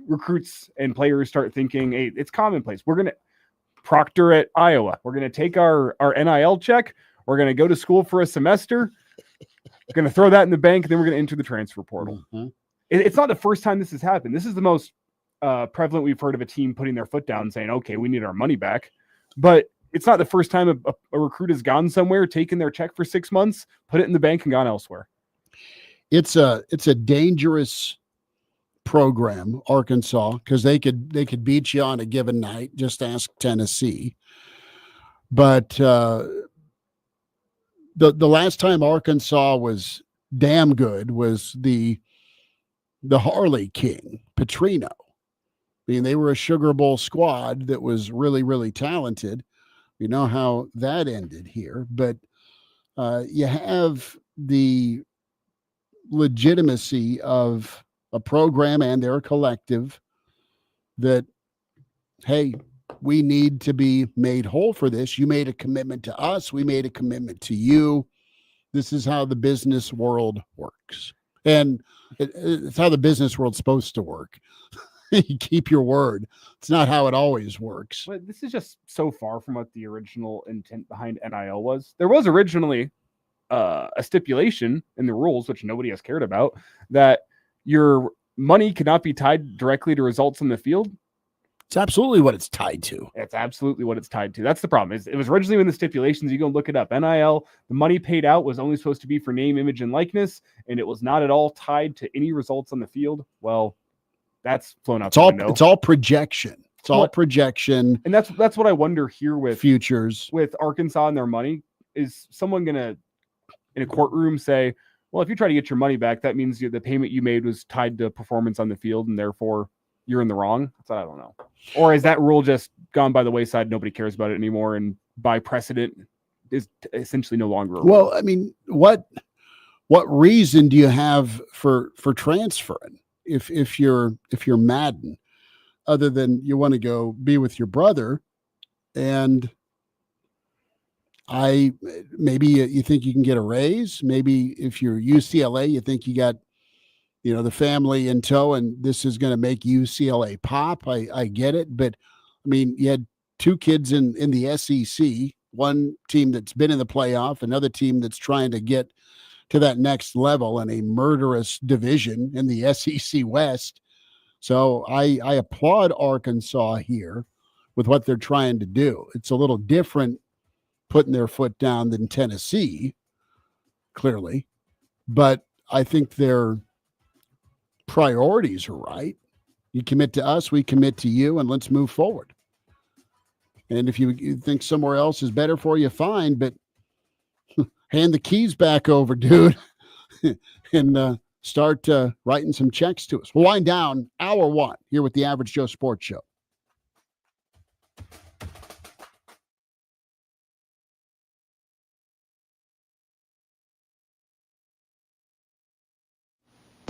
recruits and players start thinking, hey, it's commonplace. We're going to Proctor at Iowa. We're going to take our NIL check. We're going to go to school for a semester. We're going to throw that in the bank. And then we're going to enter the transfer portal. Mm-hmm. It's not the first time this has happened. This is the most prevalent we've heard of a team putting their foot down saying, okay, we need our money back. But it's not the first time a recruit has gone somewhere, taken their check for 6 months, put it in the bank, and gone elsewhere. It's a dangerous program, Arkansas, because they could beat you on a given night. Just ask Tennessee. But the last time Arkansas was damn good was the Harley King, Petrino. I mean, they were a Sugar Bowl squad that was really, really talented. You know how that ended here. But you have the legitimacy of a program and their collective that, hey, we need to be made whole for this. You made a commitment to us. We made a commitment to you. This is how the business world works. And it's how the business world's supposed to work. You keep your word. It's not how it always works. But this is just so far from what the original intent behind NIL was. There was originally a stipulation in the rules, which nobody has cared about, that your money cannot be tied directly to results on the field. It's absolutely what it's tied to. It's absolutely what it's tied to. That's the problem. It was originally in the stipulations. You go look it up. NIL, the money paid out was only supposed to be for name, image, and likeness, and it was not at all tied to any results on the field. Well, that's flown out the window. It's all projection. It's all projection. And that's what I wonder here with futures, with Arkansas and their money. Is someone gonna in a courtroom say, well, if you try to get your money back, that means the payment you made was tied to performance on the field, and therefore you're in the wrong? I don't know. Or is that rule just gone by the wayside? Nobody cares about it anymore, and by precedent is essentially no longer a rule. Well, I mean, what reason do you have for transferring if you're Madden, other than you want to go be with your brother, and maybe you think you can get a raise. Maybe if you're UCLA, you think you got, the family in tow, and this is going to make UCLA pop. I get it. But I mean, you had two kids in the SEC, one team that's been in the playoff, another team that's trying to get to that next level in a murderous division in the SEC West. So I applaud Arkansas here with what they're trying to do. It's a little different putting their foot down than Tennessee, clearly, but I think their priorities are right. You commit to us, we commit to you, and let's move forward. And if you think somewhere else is better for you, fine, but hand the keys back over, dude, and start writing some checks to us. We'll wind down hour one here with the Average Joe Sports Show.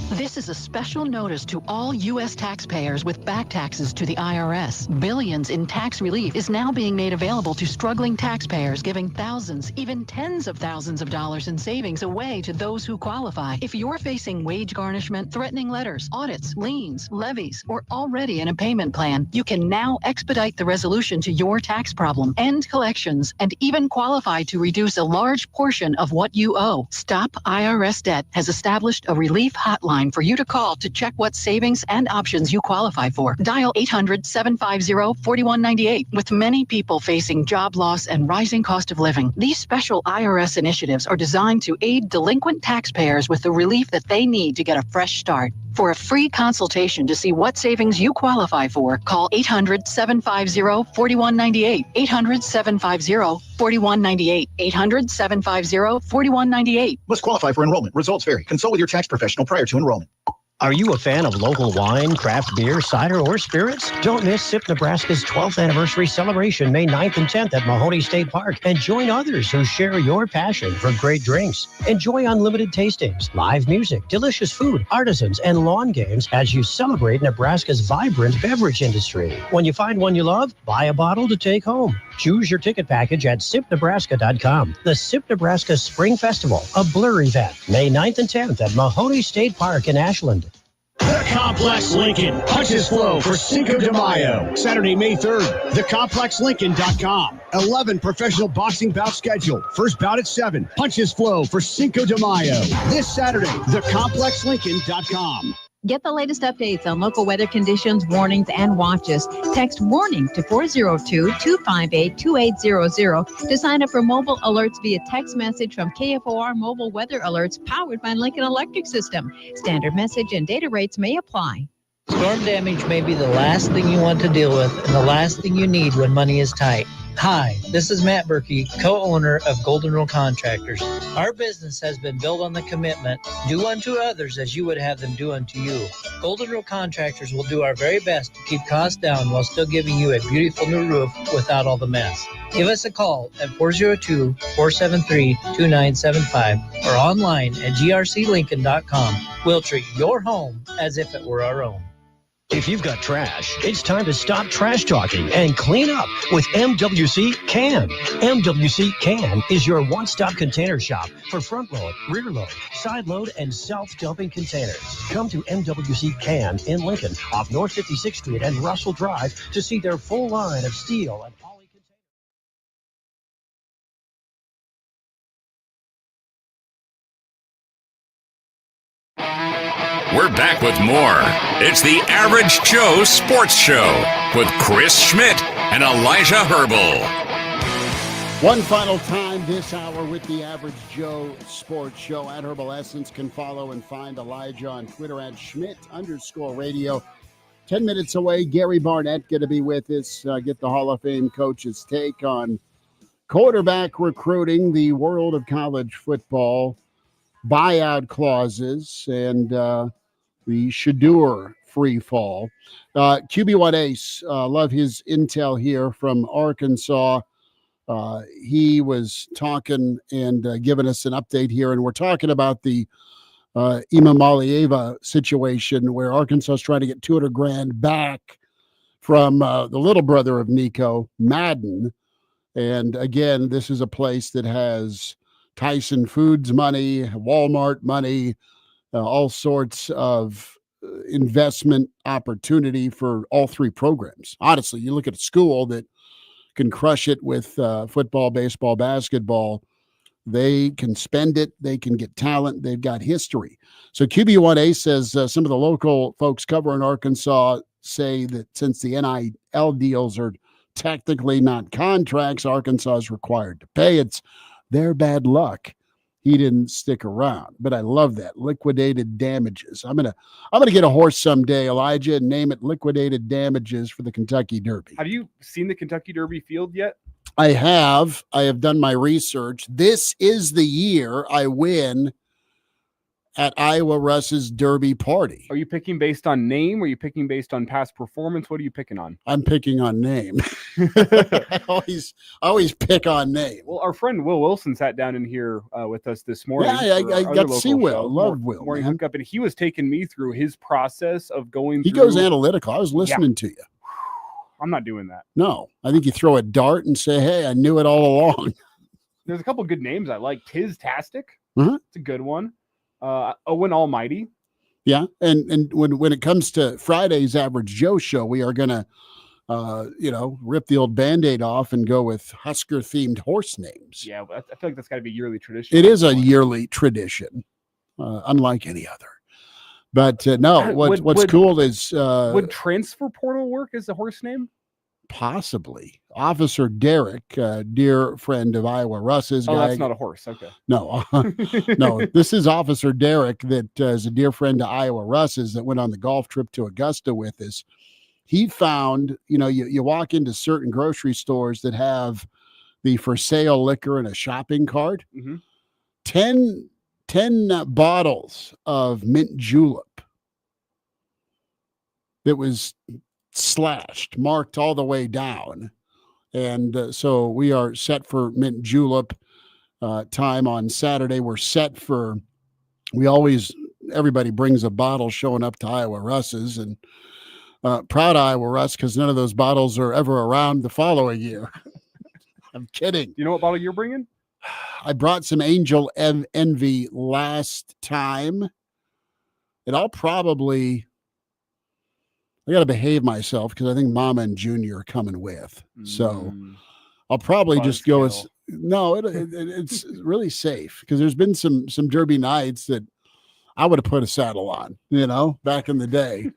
The This is a special notice to all U.S. taxpayers with back taxes to the IRS. Billions in tax relief is now being made available to struggling taxpayers, giving thousands, even tens of thousands of dollars in savings away to those who qualify. If you're facing wage garnishment, threatening letters, audits, liens, levies, or already in a payment plan, you can now expedite the resolution to your tax problem, end collections, and even qualify to reduce a large portion of what you owe. Stop IRS Debt has established a relief hotline for you to call to check what savings and options you qualify for. Dial 800-750-4198. With many people facing job loss and rising cost of living, these special IRS initiatives are designed to aid delinquent taxpayers with the relief that they need to get a fresh start. For a free consultation to see what savings you qualify for, call 800-750-4198. 800-750-4198. 800-750-4198. Must qualify for enrollment. Results vary. Consult with your tax professional prior to enrollment. Are you a fan of local wine, craft beer, cider, or spirits? Don't miss SIP Nebraska's 12th anniversary celebration May 9th and 10th at Mahoney State Park, and join others who share your passion for great drinks. Enjoy unlimited tastings, live music, delicious food, artisans, and lawn games as you celebrate Nebraska's vibrant beverage industry. When you find one you love, buy a bottle to take home. Choose your ticket package at sipnebraska.com. The SIP Nebraska Spring Festival, a Blur event, May 9th and 10th at Mahoney State Park in Ashland. The Complex Lincoln punches flow for Cinco de Mayo, Saturday, May 3rd. TheComplexLincoln.com. 11 professional boxing bouts scheduled. First bout at 7. Punches flow for Cinco de Mayo. This Saturday, TheComplexLincoln.com. Get the latest updates on local weather conditions, warnings, and watches. Text WARNING to 402-258-2800 to sign up for mobile alerts via text message from KFOR Mobile Weather Alerts powered by Lincoln Electric System. Standard message and data rates may apply. Storm damage may be the last thing you want to deal with and the last thing you need when money is tight. Hi, this is Matt Berkey, co-owner of Golden Rule Contractors. Our business has been built on the commitment, do unto others as you would have them do unto you. Golden Rule Contractors will do our very best to keep costs down while still giving you a beautiful new roof without all the mess. Give us a call at 402-473-2975 or online at grclincoln.com. We'll treat your home as if it were our own. If you've got trash, it's time to stop trash talking and clean up with MWC Can. MWC Can is your one-stop container shop for front load, rear load, side load, and self-dumping containers. Come to MWC Can in Lincoln off North 56th Street and Russell Drive to see their full line of steel and poly containers. We're back with more. It's the Average Joe Sports Show with Chris Schmidt and Elijah Herbel. One final time this hour with the Average Joe Sports Show. At Herbal Essence, can follow and find Elijah on Twitter at Schmidt_radio. 10 minutes away, Gary Barnett going to be with us. Get the Hall of Fame coach's take on quarterback recruiting, the world of college football, buyout clauses, and the Shador free fall. QB Ace, love his intel here from Arkansas. He was talking and giving us an update here, and we're talking about the Imam Alieva situation where Arkansas is trying to get $200,000 back from the little brother of Nico, Madden. And again, this is a place that has Tyson Foods money, Walmart money, all sorts of investment opportunity for all three programs. Honestly, you look at a school that can crush it with football, baseball, basketball. They can spend it. They can get talent. They've got history. So QB1A says some of the local folks covering Arkansas say that since the NIL deals are technically not contracts, Arkansas is required to pay. It's their bad luck he didn't stick around. But I love that. Liquidated damages. I'm gonna get a horse someday, Elijah, and name it Liquidated Damages for the Kentucky Derby. Have you seen the Kentucky Derby field yet? I have done my research. This is the year I win at Iowa Russ's Derby party. Are you picking based on name? Or are you picking based on past performance? What are you picking on? I'm picking on name. I always pick on name. Well, our friend Will Wilson sat down in here with us this morning. Yeah, I got to see Will. Love Will. Morning hookup, and he was taking me through his process of going. He goes analytical. I was listening to you. I'm not doing that. No, I think you throw a dart and say, "Hey, I knew it all along." There's a couple good names I like. Tiz-tastic. Uh-huh. It's a good one. Owen Almighty. Yeah, and when it comes to Friday's Average Joe show, we are going to, rip the old Band-Aid off and go with Husker-themed horse names. Yeah, I feel like that's got to be a yearly tradition. It is a yearly tradition, unlike any other. But no, what's cool is would transfer portal work as a horse name? Possibly. Officer Derek, dear friend of Iowa Russ's. Oh, guy. That's not a horse. Okay. No, no. This is Officer Derek that is a dear friend to Iowa Russ's that went on the golf trip to Augusta with us. He found, you walk into certain grocery stores that have the for sale liquor and a shopping cart. Mm-hmm. 10 bottles of mint julep that was slashed, marked all the way down. And so we are set for mint julep time on Saturday. We're set for, everybody brings a bottle showing up to Iowa Russ's, and proud of Iowa Russ because none of those bottles are ever around the following year. I'm kidding. You know what bottle you're bringing? I brought some Angel Envy last time. And I got to behave myself because I think Mama and Junior are coming with. So I'll probably just go with, it's really safe because there's been some Derby nights that I would have put a saddle on, back in the day.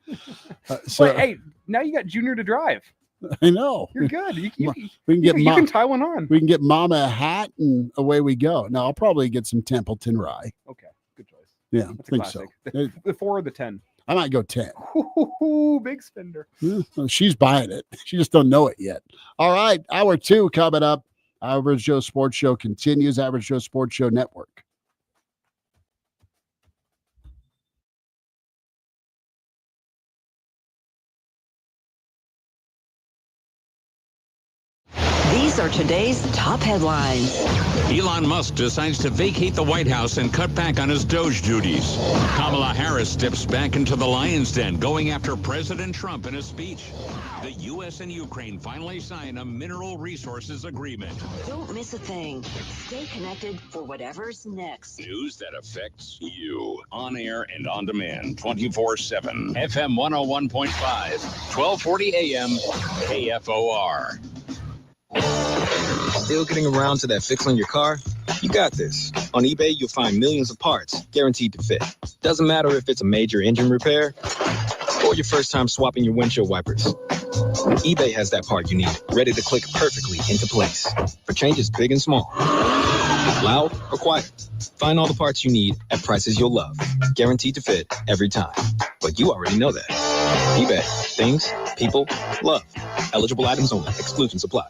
Wait, hey, now you got Junior to drive. I know. You're good. You can tie one on. We can get Mama a hat and away we go. No, I'll probably get some Templeton Rye. Okay, good choice. Yeah, that's I think so. The 4 or the 10? I might go 10. Ooh, big spender. Yeah, well, she's buying it. She just don't know it yet. All right, hour 2 coming up. Average Joe Sports Show continues. Average Joe Sports Show Network. These are today's top headlines. Elon Musk decides to vacate the White House and cut back on his Doge duties. Kamala Harris steps back into the lion's den, going after President Trump in a speech. The U.S. and Ukraine finally sign a mineral resources agreement. Don't miss a thing. Stay connected for whatever's next. News that affects you. On air and on demand, 24/7. FM 101.5, 1240 AM, KFOR. Still getting around to that fix on your car? You got this. On eBay, you'll find millions of parts guaranteed to fit. Doesn't matter if it's a major engine repair or your first time swapping your windshield wipers. eBay has that part you need, ready to click perfectly into place for changes big and small, loud or quiet. Find all the parts you need at prices you'll love, guaranteed to fit every time. But you already know that. eBay. Things, people, love. Eligible items only. Exclusions apply.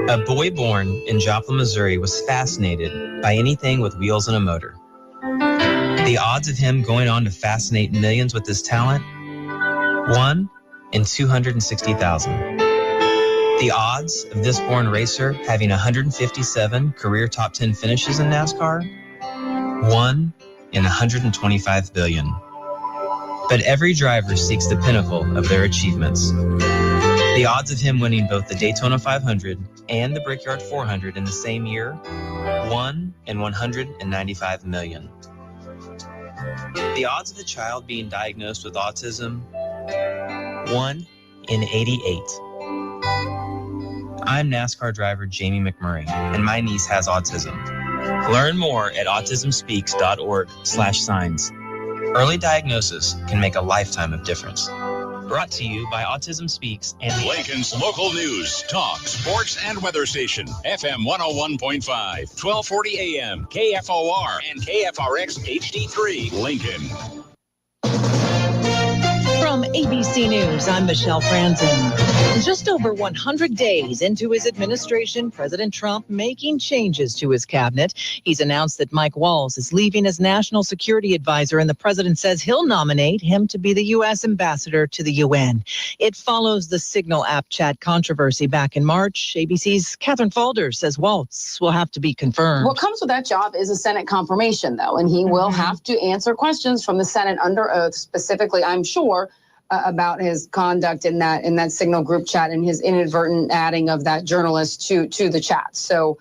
A boy born in Joplin, Missouri was fascinated by anything with wheels and a motor. The odds of him going on to fascinate millions with his talent? 1 in 260,000. The odds of this born racer having 157 career top 10 finishes in NASCAR? 1 in 125 billion. But every driver seeks the pinnacle of their achievements. The odds of him winning both the Daytona 500 and the Brickyard 400 in the same year? 1 in 195 million. The odds of a child being diagnosed with autism? 1 in 88. I'm NASCAR driver Jamie McMurray, and my niece has autism. Learn more at autismspeaks.org/signs. Early diagnosis can make a lifetime of difference. Brought to you by Autism Speaks and Lincoln's local news, talk, sports, and weather station. FM 101.5, 1240 AM, KFOR, and KFRX HD3, Lincoln. From ABC News, I'm Michelle Franzen. Just over 100 days into his administration, President Trump making changes to his cabinet. He's announced that Mike Waltz is leaving as national security advisor, and the president says he'll nominate him to be the U.S. ambassador to the UN. It follows the Signal app chat controversy back in March. ABC's Catherine Falder says Waltz will have to be confirmed. What comes with that job is a Senate confirmation, though, and he will have to answer questions from the Senate under oath, specifically, I'm sure, about his conduct in that Signal group chat and his inadvertent adding of that journalist to the chat. So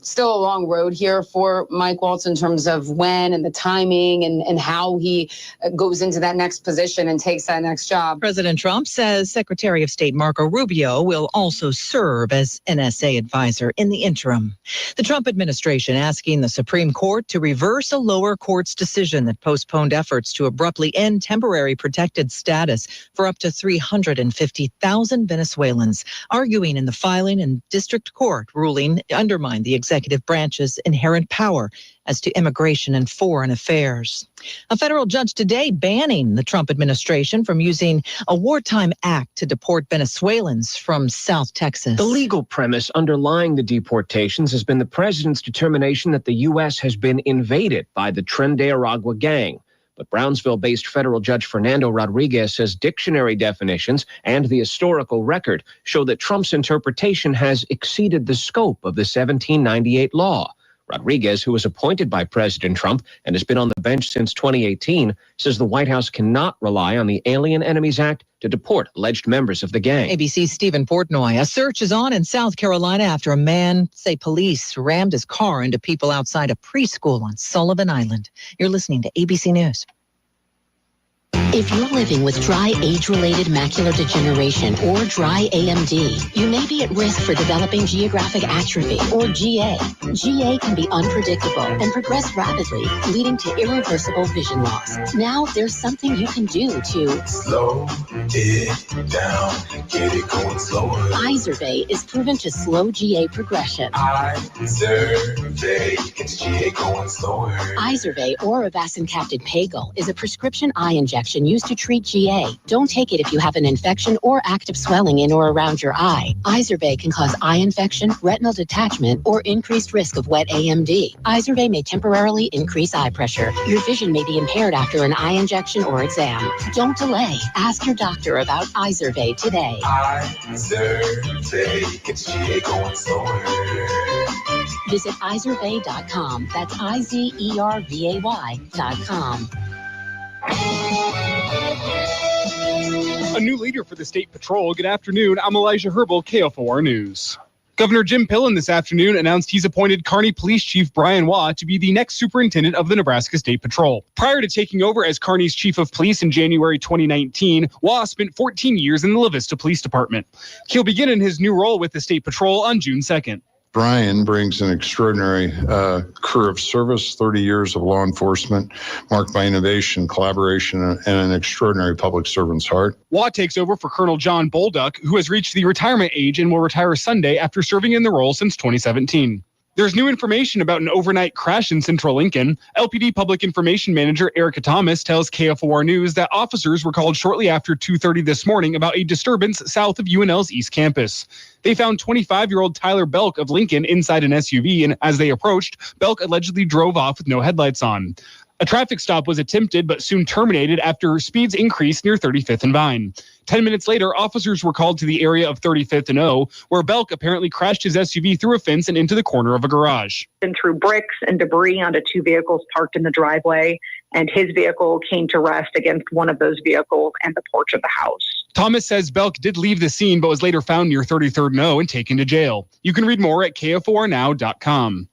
still a long road here for Mike Waltz in terms of when and the timing and how he goes into that next position and takes that next job. President Trump says Secretary of State Marco Rubio will also serve as NSA advisor in the interim. The Trump administration asking the Supreme Court to reverse a lower court's decision that postponed efforts to abruptly end temporary protected status for up to 350,000 Venezuelans, arguing in the filing in district court ruling undermined the executive branch's inherent power as to immigration and foreign affairs. A federal judge today banning the Trump administration from using a wartime act to deport Venezuelans from South Texas. The legal premise underlying the deportations has been the president's determination that the U.S. has been invaded by the Tren de Aragua gang. But Brownsville-based federal judge Fernando Rodriguez says dictionary definitions and the historical record show that Trump's interpretation has exceeded the scope of the 1798 law. Rodriguez, who was appointed by President Trump and has been on the bench since 2018, says the White House cannot rely on the Alien Enemies Act to deport alleged members of the gang. ABC's Stephen Portnoy. A search is on in South Carolina after a man, police rammed his car into people outside a preschool on Sullivan Island. You're listening to ABC News. If you're living with dry age-related macular degeneration or dry AMD, you may be at risk for developing geographic atrophy or GA. GA can be unpredictable and progress rapidly, leading to irreversible vision loss. Now there's something you can do to slow it down, get it going slower. Izervay is proven to slow GA progression. Izervay gets GA going slower. Izervay or avacincaptad pagel is a prescription eye injection used to treat GA. Don't take it if you have an infection or active swelling in or around your eye. Izervay can cause eye infection, retinal detachment, or increased risk of wet AMD. Izervay may temporarily increase eye pressure. Your vision may be impaired after an eye injection or exam. Don't delay. Ask your doctor about Izervay today. Izervay gets GA going slower. Visit Izervay.com. That's IZERVAY.com. A new leader for the State Patrol. Good afternoon. I'm Elijah Herbel, KFOR News. Governor Jim Pillen this afternoon announced he's appointed Kearney Police Chief Brian Waugh to be the next superintendent of the Nebraska State Patrol. Prior to taking over as Kearney's chief of police in January 2019, Waugh spent 14 years in the La Vista Police Department. He'll begin in his new role with the State Patrol on June 2nd. Brian brings an extraordinary career of service, 30 years of law enforcement, marked by innovation, collaboration, and an extraordinary public servant's heart. Waugh takes over for Colonel John Bolduc, who has reached the retirement age and will retire Sunday after serving in the role since 2017. There's new information about an overnight crash in central Lincoln. LPD Public Information Manager Erica Thomas tells KFOR News that officers were called shortly after 2:30 this morning about a disturbance south of UNL's East Campus. They found 25-year-old Tyler Belk of Lincoln inside an SUV, and as they approached, Belk allegedly drove off with no headlights on. A traffic stop was attempted but soon terminated after speeds increased near 35th and Vine. 10 minutes later, officers were called to the area of 35th and O, where Belk apparently crashed his SUV through a fence and into the corner of a garage. And threw bricks and debris onto two vehicles parked in the driveway, and his vehicle came to rest against one of those vehicles and the porch of the house. Thomas says Belk did leave the scene but was later found near 33rd and O and taken to jail. You can read more at KFORnow.com.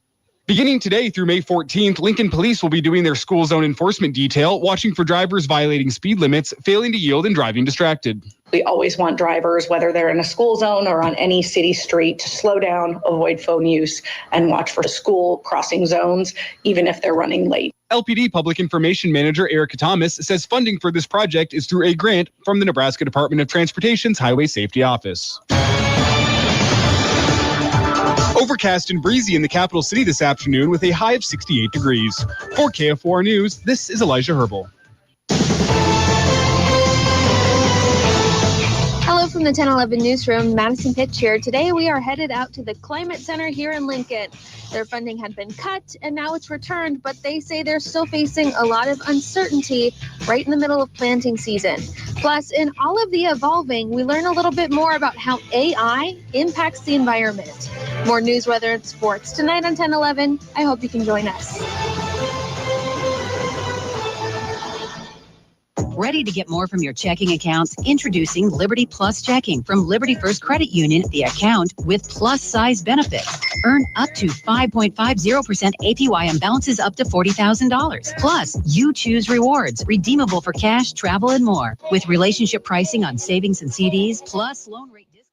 Beginning today through May 14th, Lincoln Police will be doing their school zone enforcement detail, watching for drivers violating speed limits, failing to yield, and driving distracted. We always want drivers, whether they're in a school zone or on any city street, to slow down, avoid phone use, and watch for school crossing zones, even if they're running late. LPD Public Information Manager Erica Thomas says funding for this project is through a grant from the Nebraska Department of Transportation's Highway Safety Office. Overcast and breezy in the capital city this afternoon with a high of 68 degrees. For KFOR News, this is Elijah Herbel. Hello from the 1011 newsroom. Madison Pitch here. Today we are headed out to the Climate Center here in Lincoln. Their funding had been cut and now it's returned, but they say they're still facing a lot of uncertainty right in the middle of planting season. Plus, in all of the evolving, we learn a little bit more about how AI impacts the environment. More news, weather, and sports tonight on 1011. I hope you can join us. Ready to get more from your checking accounts? Introducing Liberty Plus Checking from Liberty First Credit Union, the account with plus size benefits. Earn up to 5.50% APY on balances up to $40,000. Plus, you choose rewards, redeemable for cash, travel, and more. With relationship pricing on savings and CDs, plus loan rate discounts.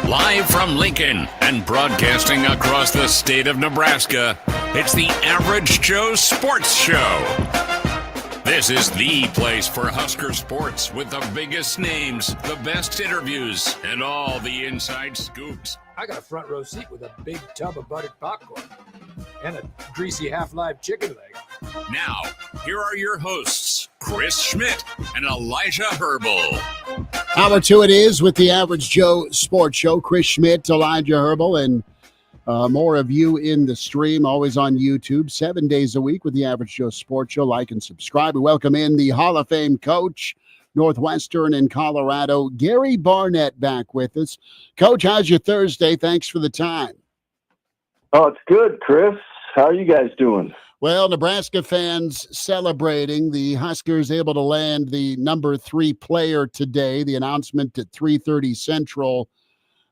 Live from Lincoln and broadcasting across the state of Nebraska, it's the Average Joe Sports Show. This is the place for Husker sports with the biggest names, the best interviews, and all the inside scoops. I got a front row seat with a big tub of buttered popcorn and a greasy half-live chicken leg. Now, here are your hosts, Chris Schmidt and Elijah Herbel. Hour 2 it is with the Average Joe Sports Show. Chris Schmidt, Elijah Herbel, and more of you in the stream, always on YouTube, 7 days a week with the Average Joe Sports Show. Like and subscribe. We welcome in the Hall of Fame coach, Northwestern in Colorado, Gary Barnett, back with us. Coach, how's your Thursday? Thanks for the time. Oh, it's good, Chris. How are you guys doing? Well, Nebraska fans celebrating. The Huskers able to land the number 3 player today. The announcement at 3:30 Central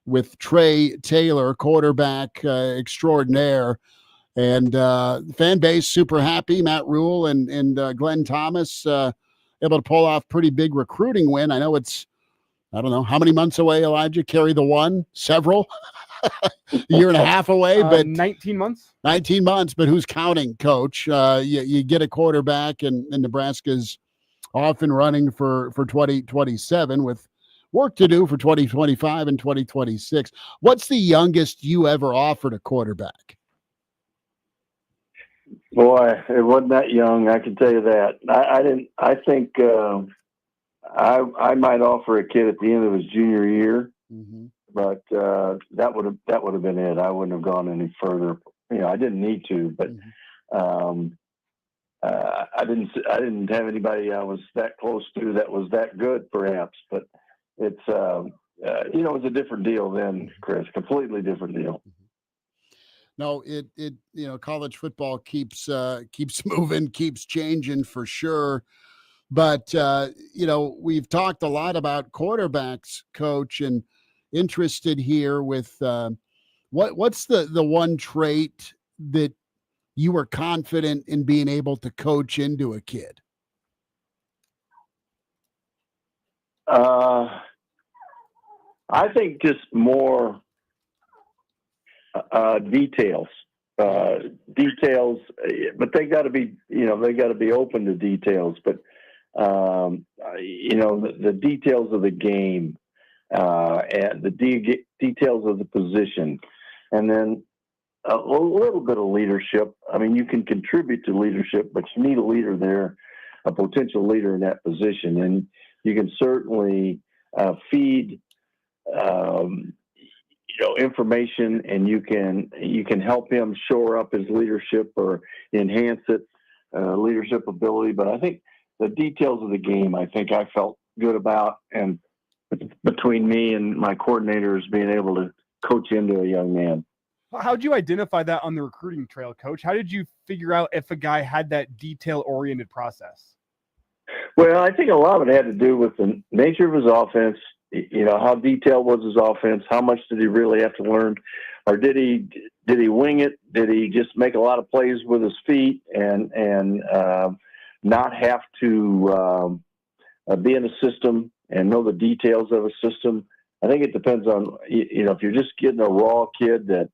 with Trae Taylor, quarterback extraordinaire. And fan base super happy. Matt Rule and Glenn Thomas able to pull off pretty big recruiting win. I know it's, I don't know, how many months away, Elijah? Carry the one? Several? A year and a half away, but 19 months. 19 months, but who's counting, Coach? You get a quarterback, and Nebraska's off and running for 2027 with work to do for 2025 and 2026. What's the youngest you ever offered a quarterback? Boy, it wasn't that young. I can tell you that. I didn't. I think I might offer a kid at the end of his junior year. Mm-hmm. But that would have been it. I wouldn't have gone any further. You know, I didn't need to, but I didn't have anybody I was that close to that was that good, perhaps. But it's it was a different deal then, Chris. Completely different deal. No, it college football keeps moving, keeps changing for sure. But we've talked a lot about quarterbacks, Coach, and interested here with what's the one trait that you were confident in being able to coach into a kid? I think just more details, but they got to be, they got to be open to details. But the details of the game. And the details of the position, and then a little bit of leadership. I mean, you can contribute to leadership, but you need a leader there, a potential leader in that position, and you can certainly feed, information, and you can help him shore up his leadership or enhance it, leadership ability. But I think the details of the game, I think I felt good about, and between me and my coordinators being able to coach into a young man. How'd you identify that on the recruiting trail, Coach? How did you figure out if a guy had that detail-oriented process? Well, I think a lot of it had to do with the nature of his offense, how detailed was his offense, how much did he really have to learn, or did he wing it? Did he just make a lot of plays with his feet and not have to be in a system and know the details of a system? I think it depends on, if you're just getting a raw kid that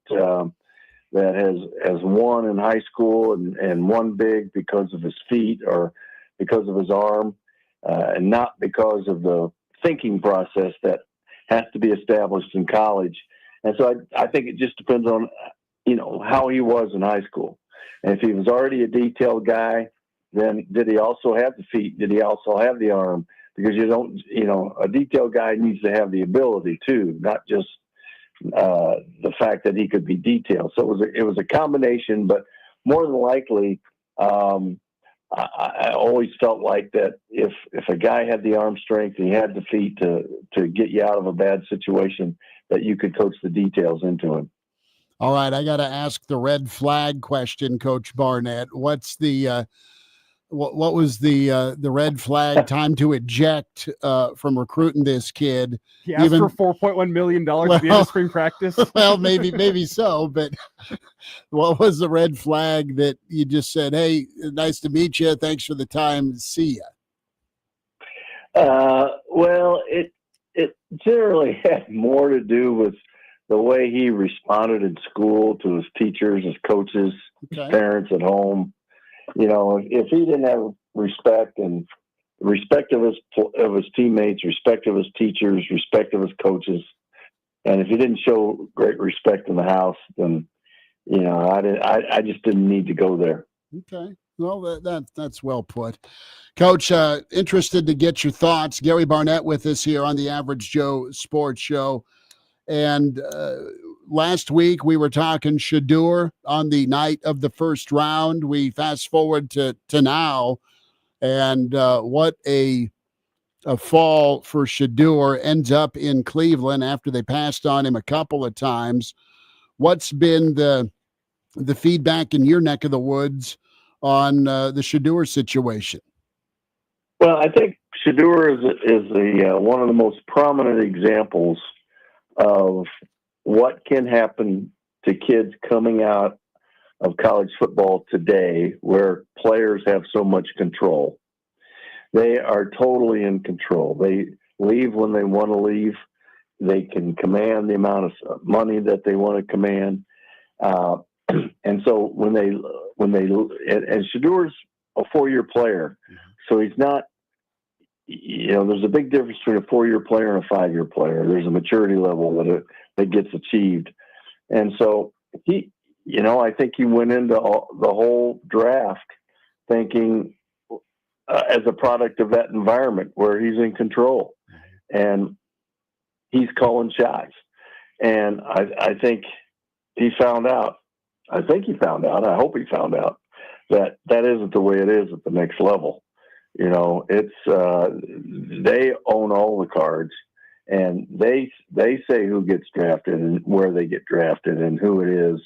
has won in high school and won big because of his feet or because of his arm, and not because of the thinking process that has to be established in college. And so I think it just depends on, how he was in high school. And if he was already a detailed guy, then did he also have the feet? Did he also have the arm? Because a detailed guy needs to have the ability too, not just the fact that he could be detailed. So it was a combination, but more than likely, I always felt like that if a guy had the arm strength and he had the feet to get you out of a bad situation, that you could coach the details into him. All right, I got to ask the red flag question, Coach Barnett. What's the what was the red flag time to eject from recruiting this kid? He asked for $4.1 million to be in spring practice. Well, maybe so, but what was the red flag that you just said, hey, nice to meet you, thanks for the time, see ya? Well, it generally had more to do with the way he responded in school to his teachers, his coaches, his parents at home. If he didn't have respect and respect of his teammates, respect of his teachers, respect of his coaches, and if he didn't show great respect in the house, then I just didn't need to go there. Okay, well that's well put, Coach. Interested to get your thoughts. Gary Barnett with us here on the Average Joe Sports Show. And last week we were talking Shedeur on the night of the first round. We fast forward to now, and what a fall for Shedeur. Ends up in Cleveland after they passed on him a couple of times. What's been the feedback in your neck of the woods on the Shedeur situation? Well, I think Shedeur is one of the most prominent examples of what can happen to kids coming out of college football today, where players have so much control. They are totally in control. They leave when they want to leave. They can command the amount of money that they want to command. And so and Shedeur's a 4-year player, so he's not, there's a big difference between a 4-year player and a 5-year player. There's a maturity level that gets achieved. And so I think he went into the whole draft thinking as a product of that environment where he's in control and he's calling shots. And I think he found out. I hope he found out that isn't the way it is at the next level. It's they own all the cards, and they say who gets drafted and where they get drafted and who it is,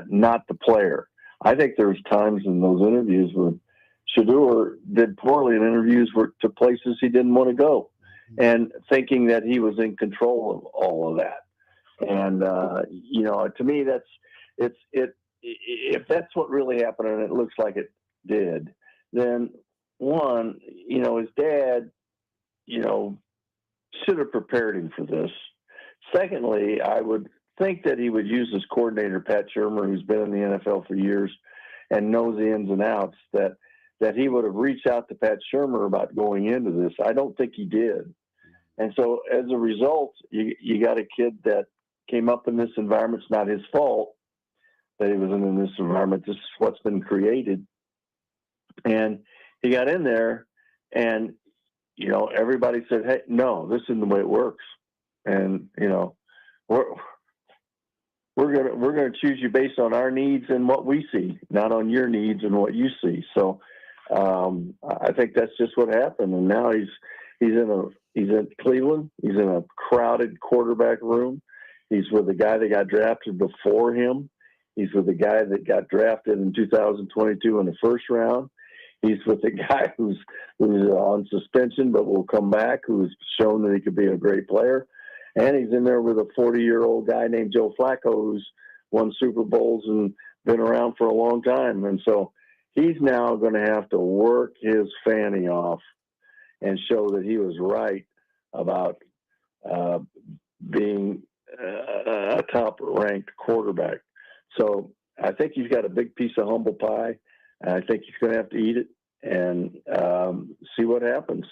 not the player. I think there's times in those interviews where Shedeur did poorly in interviews to places he didn't want to go, and thinking that he was in control of all of that. And to me, if that's what really happened, and it looks like it did, then one, his dad, should have prepared him for this. Secondly, I would think that he would use his coordinator, Pat Shurmur, who's been in the NFL for years and knows the ins and outs, that he would have reached out to Pat Shurmur about going into this. I don't think he did. And so as a result, you got a kid that came up in this environment. It's not his fault that he was in this environment. This is what's been created. And he got in there and, everybody said, hey, no, this isn't the way it works. And, we're going to choose you based on our needs and what we see, not on your needs and what you see. So I think that's just what happened. And now he's in Cleveland. He's in a crowded quarterback room. He's with the guy that got drafted before him. He's with the guy that got drafted in 2022 in the first round. He's with the guy who's on suspension but will come back, who's shown that he could be a great player. And he's in there with a 40-year-old guy named Joe Flacco, who's won Super Bowls and been around for a long time. And so he's now going to have to work his fanny off and show that he was right about being a top-ranked quarterback. So I think he's got a big piece of humble pie. I think he's going to have to eat it and see what happens.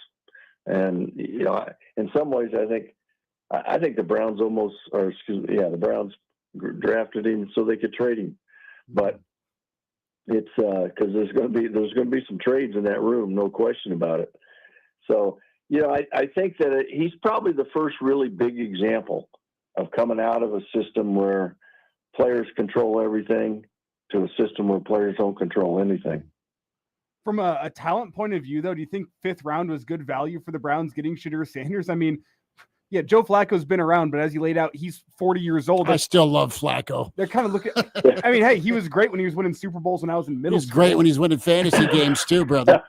And, in some ways, I think the Browns the Browns drafted him so they could trade him. But It's because there's going to be some trades in that room, no question about it. So, I think that he's probably the first really big example of coming out of a system where players control everything to a system where players don't control anything. From a talent point of view, though, do you think 5th round was good value for the Browns getting Shedeur Sanders? I mean, yeah, Joe Flacco's been around, but as you laid out, he's 40 years old. I still love Flacco. They're kind of looking. I mean, hey, he was great when he was winning Super Bowls when I was in middle school. He's great when he's winning fantasy games too, brother.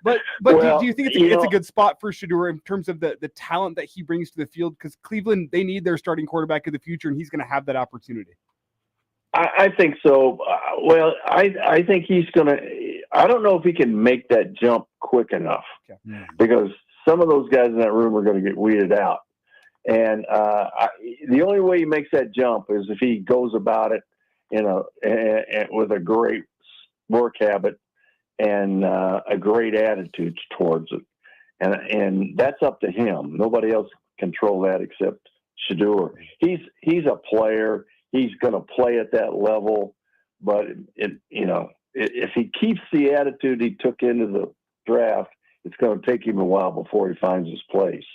But Well, do you think it's a good spot for Shedeur in terms of the talent that he brings to the field? Because Cleveland, they need their starting quarterback of the future, and he's going to have that opportunity. I think so. I think he's going to – I don't know if he can make that jump quick enough because some of those guys in that room are going to get weeded out. And the only way he makes that jump is if he goes about it with a great work habit and a great attitude towards it. And that's up to him. Nobody else can control that except Shedeur. He's a player. He's going to play at that level. But, if he keeps the attitude he took into the draft, it's going to take him a while before he finds his place.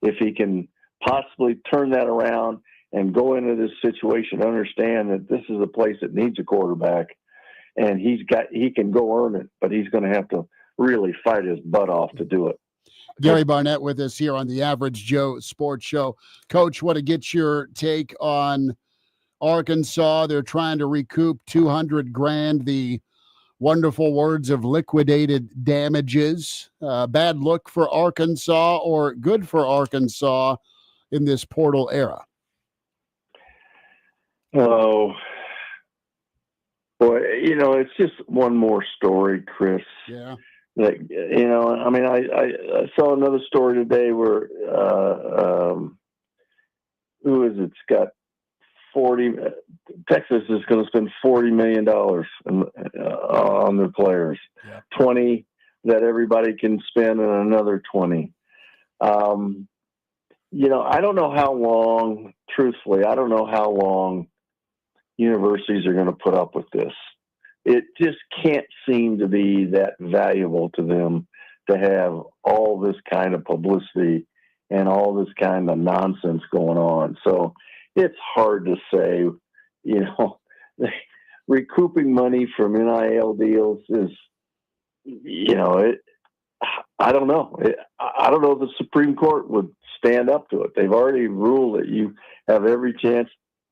If he can possibly turn that around and go into this situation, understand that this is a place that needs a quarterback, and he can go earn it, but he's going to have to really fight his butt off to do it. Gary Barnett with us here on the Average Joe Sports Show. Coach, want to get your take on Arkansas. They're trying to recoup $200,000. The wonderful words of liquidated damages. Bad look for Arkansas or good for Arkansas in this portal era? Oh, boy, it's just one more story, Chris. Yeah. Like, I mean, I saw another story today where, who is it? It's got Texas is going to spend $40 million on their players. Yeah. 20 that everybody can spend and another 20. I don't know how long, truthfully, I don't know how long universities are going to put up with this. It just can't seem to be that valuable to them to have all this kind of publicity and all this kind of nonsense going on. So it's hard to say, recouping money from NIL deals is, I don't know. I don't know if the Supreme Court would stand up to it. They've already ruled that you have every chance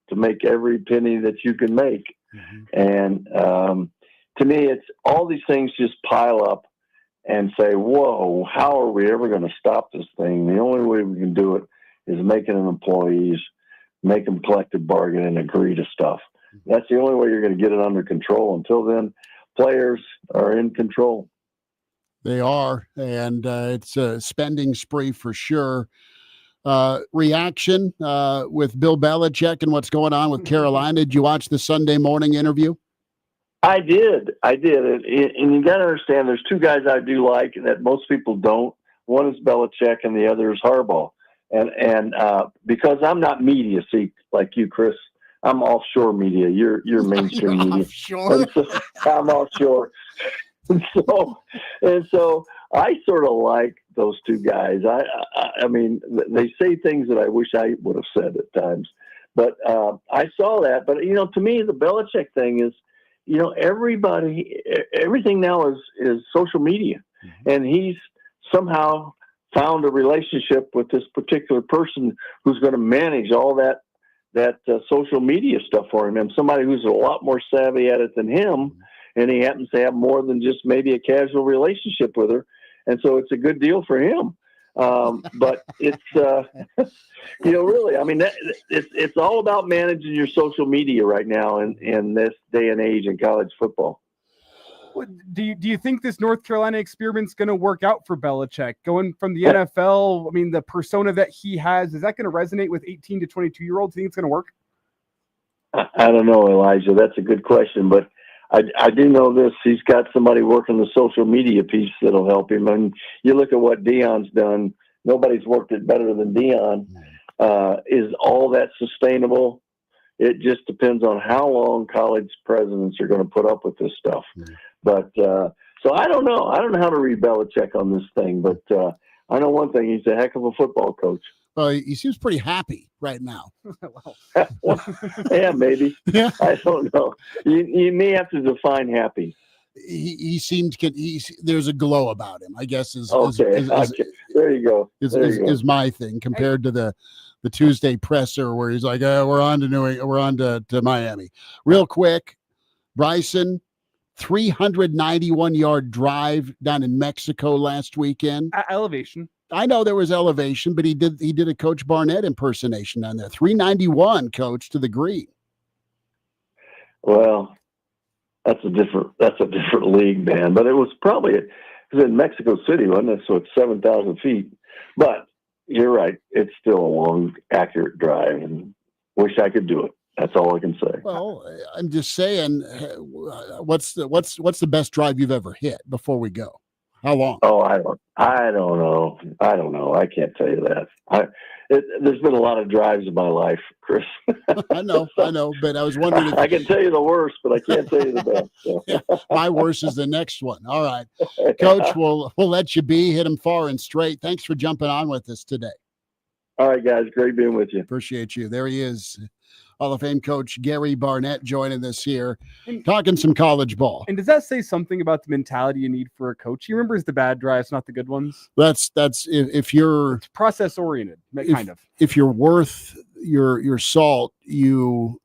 to make every penny that you can make. Mm-hmm. And to me, it's all these things just pile up and say, whoa, how are we ever going to stop this thing? The only way we can do it is making them employees, make them collective bargain and agree to stuff. That's the only way you're going to get it under control. Until then, players are in control. They are, and it's a spending spree for sure. Reaction with Bill Belichick and what's going on with Carolina. Did you watch the Sunday morning interview? I did. And you got to understand, there's two guys I do like that most people don't. One is Belichick and the other is Harbaugh. And because I'm not media, see, like you, Chris, I'm offshore media. You're mainstream media. Offshore? I'm offshore. And so I sort of like those two guys. I mean, they say things that I wish I would have said at times. But I saw that. But, to me, the Belichick thing is, everything now is social media. Mm-hmm. And he's somehow found a relationship with this particular person who's going to manage all that social media stuff for him, and somebody who's a lot more savvy at it than him. And he happens to have more than just maybe a casual relationship with her. And so it's a good deal for him. But it's, really, I mean, it's all about managing your social media right now in this day and age in college football. Do you think this North Carolina experiment's going to work out for Belichick? Going from the NFL, I mean, the persona that he has, is that going to resonate with 18 to 22-year-olds? Do you think it's going to work? I don't know, Elijah. That's a good question, but I do know this. He's got somebody working the social media piece that'll help him. And you look at what Deion's done. Nobody's worked it better than Deion. Is all that sustainable? It just depends on how long college presidents are going to put up with this stuff. But so I don't know. I don't know how to read Belichick on this thing, but I know one thing. He's a heck of a football coach. Well, he seems pretty happy right now. Yeah, maybe. Yeah. I don't know. You may have to define happy. He seemed there's a glow about him, I guess. Okay. There you go. Is my thing compared to the Tuesday presser where he's like, we're on to Miami. Real quick, Bryson, 391-yard drive down in Mexico last weekend. Elevation. I know there was elevation, but he did a Coach Barnett impersonation down there. 391, Coach, to the green. Well, that's a different league, man. But it was in Mexico City, wasn't it? So it's 7,000 feet. But you're right. It's still a long, accurate drive, and wish I could do it. That's all I can say. Well, I'm just saying, what's the best drive you've ever hit before we go? How long? Oh, I don't know. I can't tell you that. There's been a lot of drives in my life, Chris. I know, but I was wondering. I can tell you the worst, but I can't tell you the best. So. Yeah, my worst is the next one. All right, Coach, we'll let you be. Hit him far and straight. Thanks for jumping on with us today. All right, guys. Great being with you. Appreciate you. There he is. Hall of Fame coach Gary Barnett joining us here, talking some college ball. And does that say something about the mentality you need for a coach? He remembers the bad drives, not the good ones. That's if you're process oriented, kind of. If you're worth your salt, you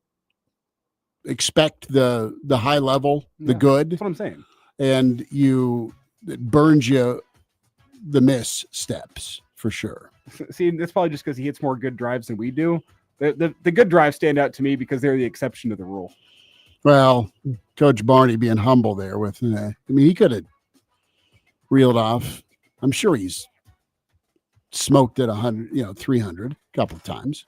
expect the high level, the good. That's what I'm saying. And it burns you the missteps for sure. See, that's probably just because he hits more good drives than we do. The good drives stand out to me because they're the exception to the rule. Well, Coach Barney being humble there with, he could have reeled off. I'm sure he's smoked at 100, 300 a couple of times.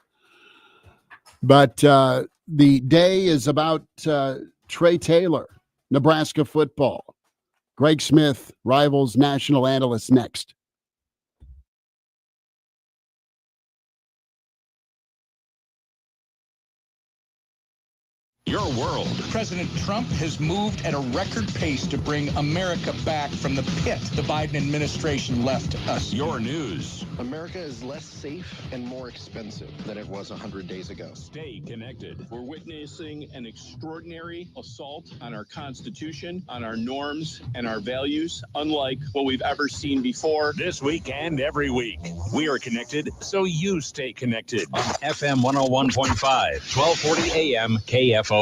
But the day is about Trae Taylor, Nebraska football. Greg Smith, Rivals national analyst, next. Your world. President Trump has moved at a record pace to bring America back from the pit the Biden administration left us. Your news. America is less safe and more expensive than it was 100 days ago. Stay connected. We're witnessing an extraordinary assault on our Constitution, on our norms, and our values, unlike what we've ever seen before. This week and every week, we are connected, so you stay connected. On FM 101.5, 1240 AM, KFOR.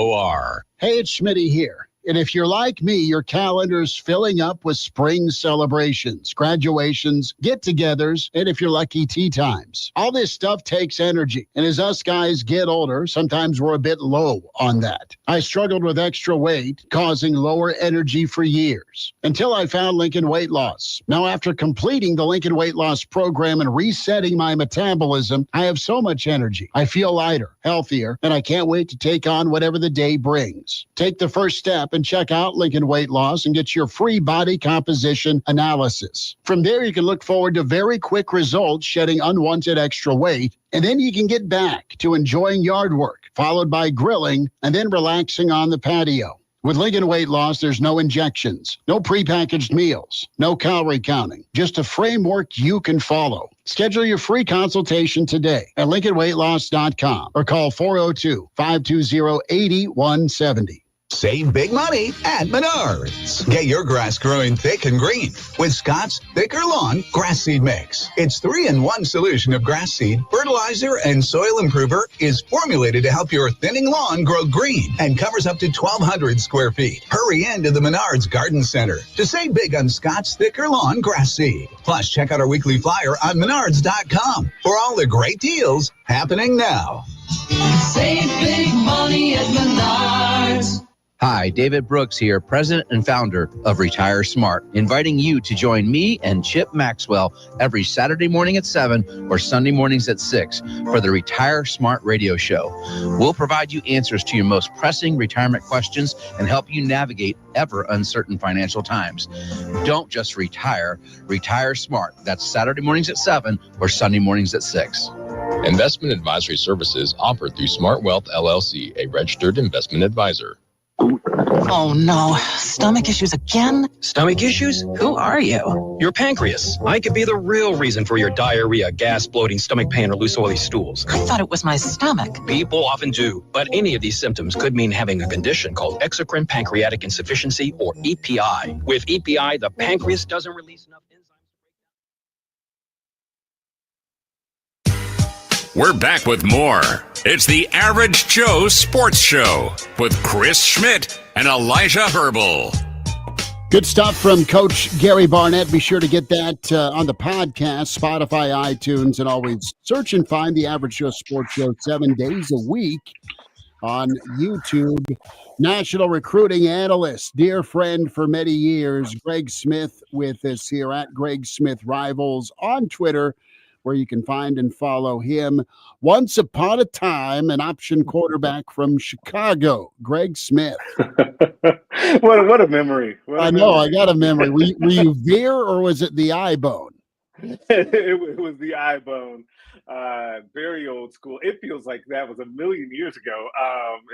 Hey, it's Schmidt here. And if you're like me, your calendar's filling up with spring celebrations, graduations, get-togethers, and if you're lucky, tea times. All this stuff takes energy. And as us guys get older, sometimes we're a bit low on that. I struggled with extra weight, causing lower energy for years, until I found Lincoln Weight Loss. Now, after completing the Lincoln Weight Loss program and resetting my metabolism, I have so much energy. I feel lighter, healthier, and I can't wait to take on whatever the day brings. Take the first step and check out Lincoln Weight Loss and get your free body composition analysis. From there, you can look forward to very quick results shedding unwanted extra weight, and then you can get back to enjoying yard work, followed by grilling, and then relaxing on the patio. With Lincoln Weight Loss, there's no injections, no prepackaged meals, no calorie counting, just a framework you can follow. Schedule your free consultation today at LincolnWeightLoss.com or call 402-520-8170. Save big money at Menards. Get your grass growing thick and green with Scott's Thicker Lawn Grass Seed Mix. Its 3-in-1 solution of grass seed, fertilizer, and soil improver is formulated to help your thinning lawn grow green and covers up to 1,200 square feet. Hurry into the Menards Garden Center to save big on Scott's Thicker Lawn Grass Seed. Plus, check out our weekly flyer on Menards.com for all the great deals happening now. Save big money at Menards. Hi, David Brooks here, president and founder of Retire Smart, inviting you to join me and Chip Maxwell every Saturday morning at 7 or Sunday mornings at 6 for the Retire Smart radio show. We'll provide you answers to your most pressing retirement questions and help you navigate ever uncertain financial times. Don't just retire, retire smart. That's Saturday mornings at 7 or Sunday mornings at 6. Investment advisory services offered through Smart Wealth LLC, a registered investment advisor. Oh no, stomach issues again? Stomach issues? Who are you? Your pancreas. I could be the real reason for your diarrhea, gas, bloating, stomach pain, or loose oily stools. I thought it was my stomach. People often do, but any of these symptoms could mean having a condition called exocrine pancreatic insufficiency, or EPI. With EPI, the pancreas doesn't release enough enzymes. We're back with more. It's the Average Joe Sports Show with Chris Schmidt and Elijah Herbel. Good stuff from Coach Gary Barnett. Be sure to get that on the podcast, Spotify, iTunes, and always search and find the Average Joe Sports Show 7 days a week on YouTube. National recruiting analyst, dear friend for many years, Greg Smith with us here at Greg Smith Rivals on Twitter, where you can find and follow him. Once upon a time, an option quarterback from Chicago, Greg Smith. What a memory. I know, I got a memory. Were you Veer or was it the eye bone? It was the eye bone. Very old school. It feels like that was a million years ago.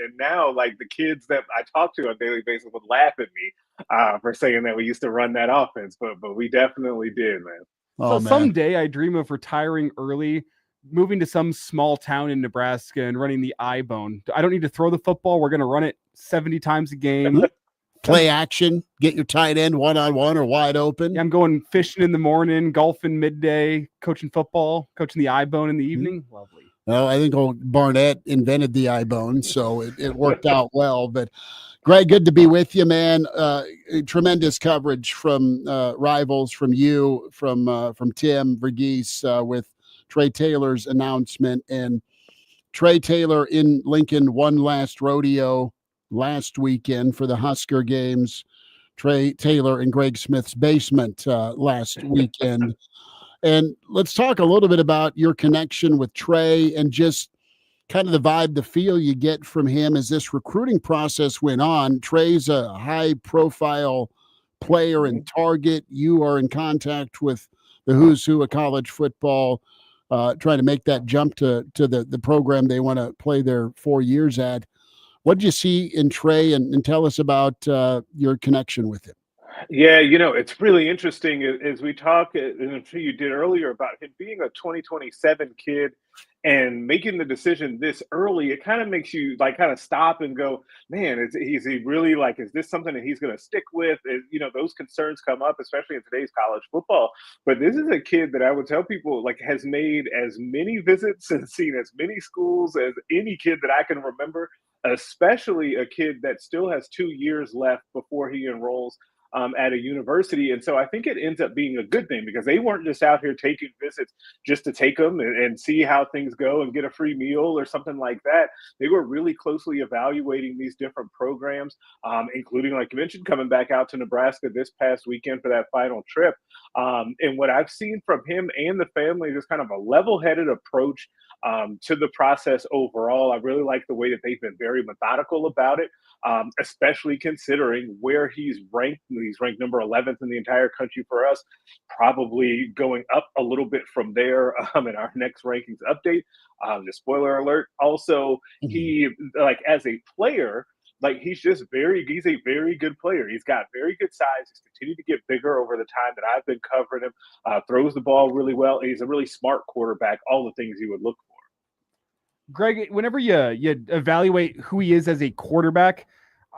And now, like, the kids that I talk to on a daily basis would laugh at me for saying that we used to run that offense, but we definitely did, man. So someday I dream of retiring early, moving to some small town in Nebraska and running the eye bone. I don't need to throw the football. We're going to run it 70 times a game. Play action, get your tight end one-on-one or wide open. Yeah, I'm going fishing in the morning, golfing midday, coaching football, coaching the eye bone in the evening. Lovely. Well, I think old Barnett invented the eye bone, so it worked out well. But Greg, good to be with you, man. Tremendous coverage from Rivals, from you, from Tim Verghese with Trae Taylor's announcement. And Trae Taylor in Lincoln, one last rodeo last weekend for the Husker games. Trae Taylor in Greg Smith's basement last weekend. And let's talk a little bit about your connection with Trae and just kind of the vibe, the feel you get from him as this recruiting process went on. Trae's a high-profile player and target. You are in contact with the who's who of college football, trying to make that jump to the program they want to play their 4 years at. What did you see in Trae, and tell us about your connection with him? Yeah, it's really interesting as we talk, and I'm sure you did earlier, about him being a 2027 kid and making the decision this early. It kind of makes you kind of stop and go, man, is he really is this something that he's going to stick with? Those concerns come up, especially in today's college football. But this is a kid that I would tell people has made as many visits and seen as many schools as any kid that I can remember, especially a kid that still has 2 years left before he enrolls at a university. And so I think it ends up being a good thing because they weren't just out here taking visits just to take them and see how things go and get a free meal or something like that. They were really closely evaluating these different programs, including, like you mentioned, coming back out to Nebraska this past weekend for that final trip. And what I've seen from him and the family is kind of a level-headed approach to the process overall. I really like the way that they've been very methodical about it, especially considering where he's ranked. He's ranked number 11th in the entire country for us, probably going up a little bit from there in our next rankings update. Just spoiler alert. Also, he, as a player, he's a very good player. He's got very good size. He's continued to get bigger over the time that I've been covering him, throws the ball really well. And he's a really smart quarterback, all the things you would look for. Greg, whenever you evaluate who he is as a quarterback,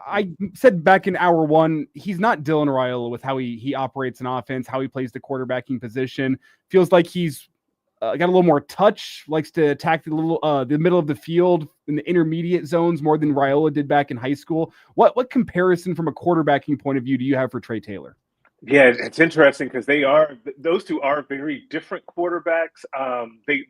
I said back in hour one, he's not Dylan Raiola with how he operates an offense, how he plays the quarterbacking position. Feels like he's got a little more touch, likes to attack the middle of the field in the intermediate zones more than Raiola did back in high school. What comparison from a quarterbacking point of view do you have for Trae Taylor? Yeah, it's interesting because those two are very different quarterbacks.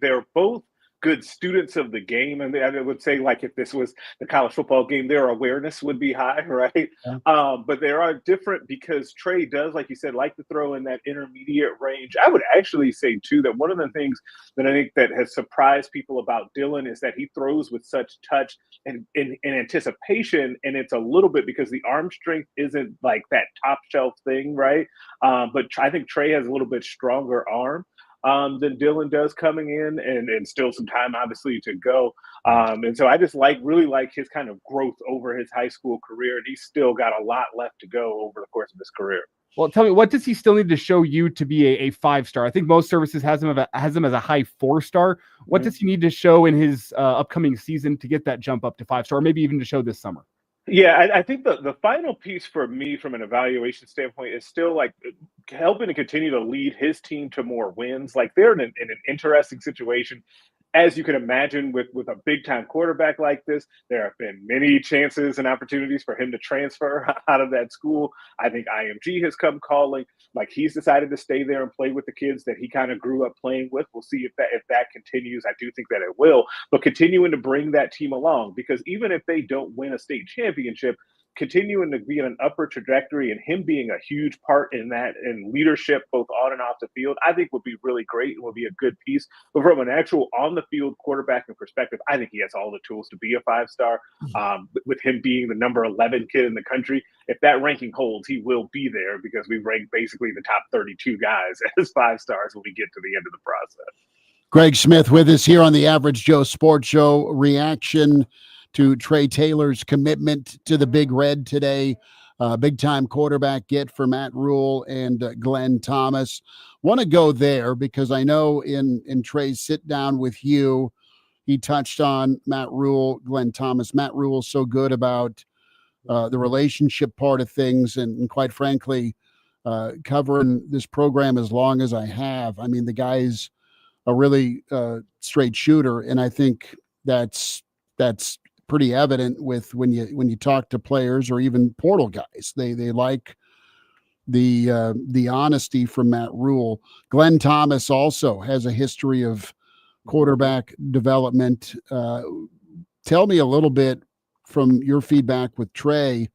They're both good students of the game. And I would say, if this was the college football game, their awareness would be high, right? Yeah. But they are different because Trae does, like you said, like to throw in that intermediate range. I would actually say, too, that one of the things that I think that has surprised people about Dylan is that he throws with such touch and in anticipation. And it's a little bit because the arm strength isn't that top shelf thing, right? But I think Trae has a little bit stronger arm. than Dylan does coming in, and still some time obviously to go. And so I just really like his kind of growth over his high school career, and he's still got a lot left to go over the course of his career. Well, tell me, what does he still need to show you to be a 5-star? I think most services has him as a high 4-star. What does he need to show in his upcoming season to get that jump up to 5-star, maybe even to show this summer? Yeah, I think the final piece for me from an evaluation standpoint is still like helping to continue to lead his team to more wins. Like they're in an interesting situation. As you can imagine, with a big-time quarterback like this, there have been many chances and opportunities for him to transfer out of that school. I think IMG has come calling. Like he's decided to stay there and play with the kids that he kind of grew up playing with. We'll see if that continues. I do think that it will. But continuing to bring that team along, because even if they don't win a state championship, continuing to be in an upward trajectory and him being a huge part in that and leadership both on and off the field, I think would be really great and would be a good piece. But from an actual on the field quarterbacking perspective, I think he has all the tools to be a 5-star. With him being the number 11 kid in the country, if that ranking holds, he will be there because we rank basically the top 32 guys as 5-stars when we get to the end of the process. Greg Smith with us here on the Average Joe Sports Show. Reaction to Trae Taylor's commitment to the Big Red today. Big-time quarterback get for Matt Rule and Glenn Thomas. Want to go there because I know in Trae's sit-down with you, he touched on Matt Rule, Glenn Thomas. Matt Rule's so good about the relationship part of things, and quite frankly, covering this program as long as I have. I mean, the guy's a really straight shooter, and I think that's pretty evident with when you talk to players or even portal guys. They like the honesty from Matt Rule. Glenn Thomas also has a history of quarterback development. Tell me a little bit from your feedback with Trae,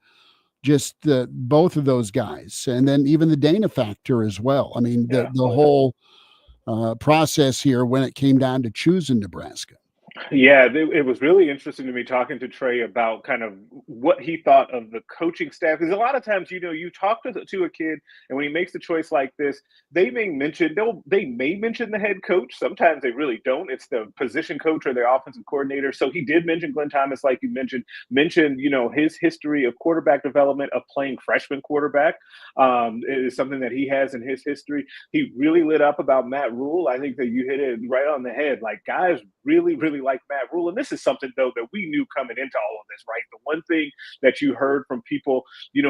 just both of those guys, and then even the Dana factor as well. I mean, the whole process here when it came down to choosing Nebraska. Yeah, it was really interesting to me talking to Trae about kind of what he thought of the coaching staff. Because a lot of times, you talk to a kid, and when he makes a choice like this, they may mention the head coach. Sometimes they really don't. It's the position coach or their offensive coordinator. So he did mention Glenn Thomas, like you mentioned his history of quarterback development, of playing freshman quarterback. It is something that he has in his history. He really lit up about Matt Rule. I think that you hit it right on the head. Like, guys really, really like Matt Rule. And this is something, though, that we knew coming into all of this, right? The one thing that you heard from people,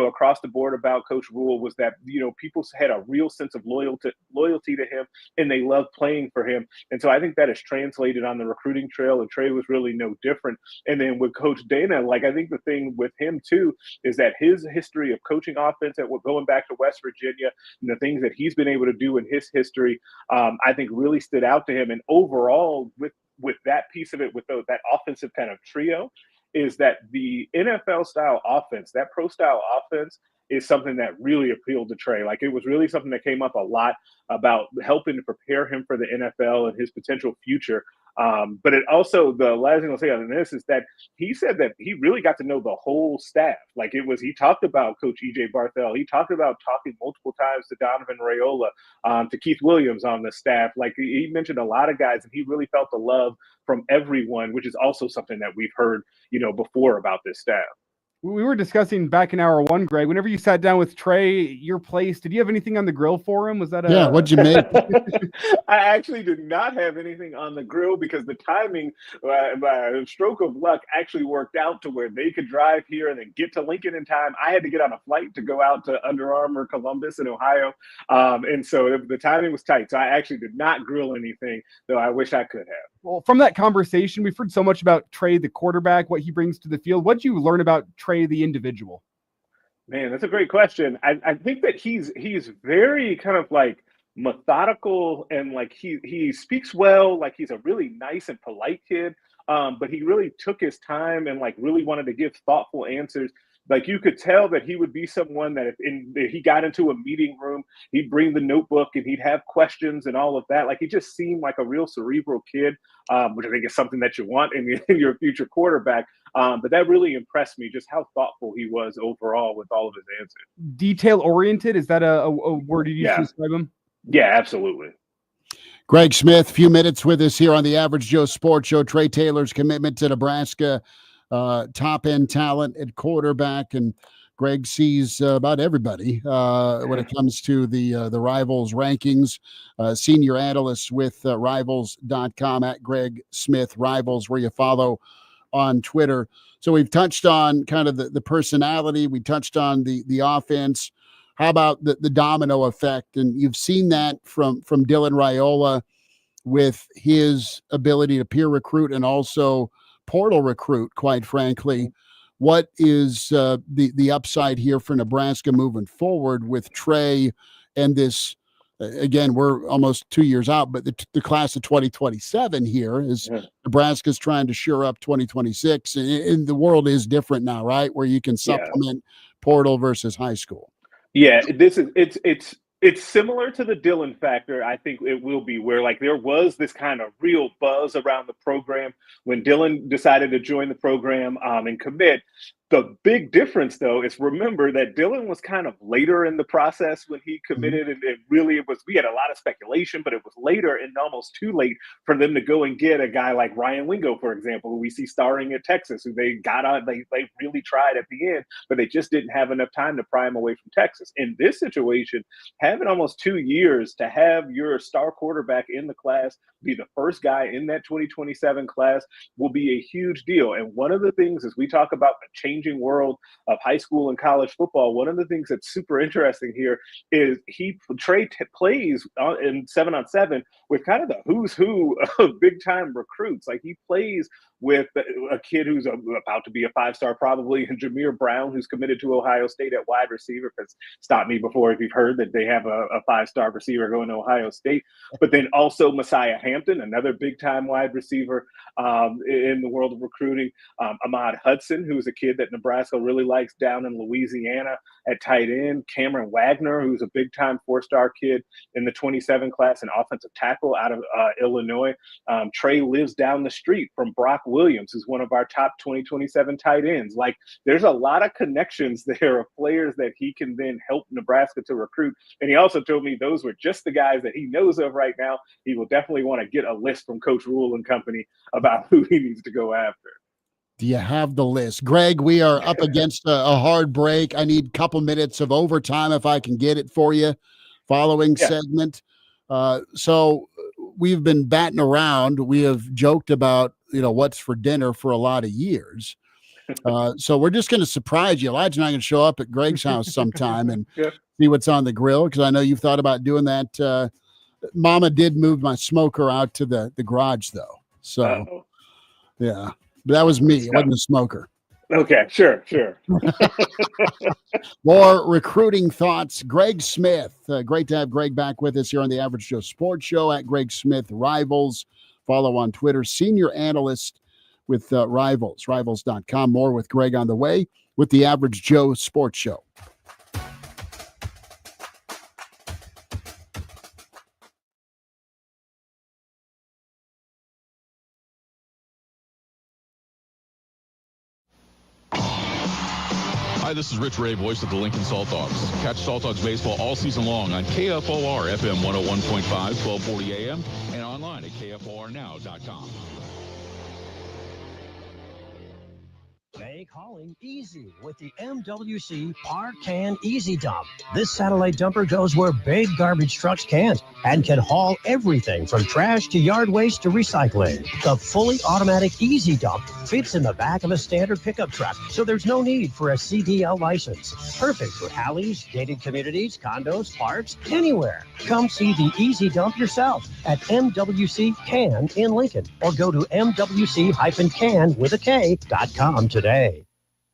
across the board about Coach Rule was that, people had a real sense of loyalty to him, and they loved playing for him. And so I think that is translated on the recruiting trail, and Trae was really no different. And then with Coach Dana, like, I think the thing with him, too, is that his history of coaching offense, going back to West Virginia, and the things that he's been able to do in his history, I think really stood out to him. And overall, with that piece of it, with that offensive kind of trio, is that the NFL style offense, that pro style offense, is something that really appealed to Trae. Like, it was really something that came up a lot about helping to prepare him for the NFL and his potential future. But it also, the last thing I'll say on this is that he said that he really got to know the whole staff. Like, he talked about Coach EJ Barthel. He talked about talking multiple times to Donovan Raiola, to Keith Williams on the staff. Like, he mentioned a lot of guys, and he really felt the love from everyone, which is also something that we've heard, before about this staff. We were discussing back in hour one, Greg, whenever you sat down with Trae, your place, did you have anything on the grill for him? Was that what'd you make? I actually did not have anything on the grill because the timing, by a stroke of luck, actually worked out to where they could drive here and then get to Lincoln in time. I had to get on a flight to go out to Under Armour, Columbus in Ohio. And so the timing was tight. So I actually did not grill anything, though I wish I could have. Well, from that conversation, we've heard so much about Trae, the quarterback, what he brings to the field. What did you learn about Trae, the individual? Man, that's a great question. I think that he's very kind of like methodical, and like he speaks well. Like, he's a really nice and polite kid, but he really took his time and like really wanted to give thoughtful answers. Like, you could tell that he would be someone that if he got into a meeting room, he'd bring the notebook and he'd have questions and all of that. Like, he just seemed like a real cerebral kid, which I think is something that you want in your future quarterback. But that really impressed me, just how thoughtful he was overall with all of his answers. Detail-oriented, is that a word you use to describe him? Yeah, absolutely. Greg Smith, few minutes with us here on the Average Joe Sports Show. Trae Taylor's commitment to Nebraska, top-end talent at quarterback, and Greg sees about everybody when it comes to the Rivals rankings. Senior analyst with Rivals.com, at Greg Smith Rivals, where you follow on Twitter. So we've touched on kind of the personality. We touched on the offense. How about the domino effect? And you've seen that from Dylan Raiola with his ability to peer recruit and also portal recruit, quite frankly. What is the upside here for Nebraska moving forward with Trae and this? Again, we're almost 2 years out, but the class of 2027 here is Nebraska's trying to shore up 2026. And the world is different now, right? Where you can supplement portal versus high school. Yeah, it's similar to the Dylan factor. I think it will be where like there was this kind of real buzz around the program when Dylan decided to join the program and commit. The big difference, though, is remember that Dylan was kind of later in the process when he committed, and we had a lot of speculation, but it was later and almost too late for them to go and get a guy like Ryan Wingo, for example, who we see starring at Texas, who they got on, they really tried at the end, but they just didn't have enough time to pry him away from Texas. In this situation, having almost 2 years to have your star quarterback in the class be the first guy in that 2027 class will be a huge deal. And one of the things, as we talk about the changing world of high school and college football, one of the things that's super interesting here is Trae plays in 7-on-7 with kind of the who's who of big time recruits. Like he plays with a kid who's about to be a 5-star probably, and Jameer Brown, who's committed to Ohio State at wide receiver. Because stop me before if you've heard that they have a 5-star receiver going to Ohio State. But then also Messiah Hampton, another big-time wide receiver in the world of recruiting. Ahmad Hudson, who's a kid that Nebraska really likes down in Louisiana at tight end. Cameron Wagner, who's a big-time 4-star kid in the 27 class, an offensive tackle out of Illinois. Trae lives down the street from Brock Williams, who's one of our top 2027 tight ends. Like, there's a lot of connections there of players that he can then help Nebraska to recruit. And he also told me those were just the guys that he knows of right now. He will definitely want to get a list from Coach Rule and company about who he needs to go after. Do you have the list? Greg, we are up against a hard break. I need a couple minutes of overtime if I can get it for you following segment. So we've been batting around. We have joked about, what's for dinner for a lot of years. So we're just going to surprise you. Elijah's not going to show up at Greg's house sometime and see what's on the grill, because I know you've thought about doing that. Mama did move my smoker out to the garage, though. So, yeah. But that was me. It wasn't a smoker. Okay, sure. More recruiting thoughts. Greg Smith. Great to have Greg back with us here on the Average Joe Sports Show, at Greg Smith Rivals. Follow on Twitter. Senior analyst with Rivals, Rivals.com. More with Greg on the way with the Average Joe Sports Show. Hi, this is Rich Ray, voice of the Lincoln Salt Dogs. Catch Salt Dogs baseball all season long on KFOR FM 101.5, 1240 AM, and online at KFORnow.com. Make hauling easy with the MWC Park Can Easy Dump. This satellite dumper goes where big garbage trucks can't and can haul everything from trash to yard waste to recycling. The fully automatic Easy Dump fits in the back of a standard pickup truck, so there's no need for a CDL license. Perfect for alleys, gated communities, condos, parks, anywhere. Come see the Easy Dump yourself at MWC Can in Lincoln, or go to MWC-can.com today.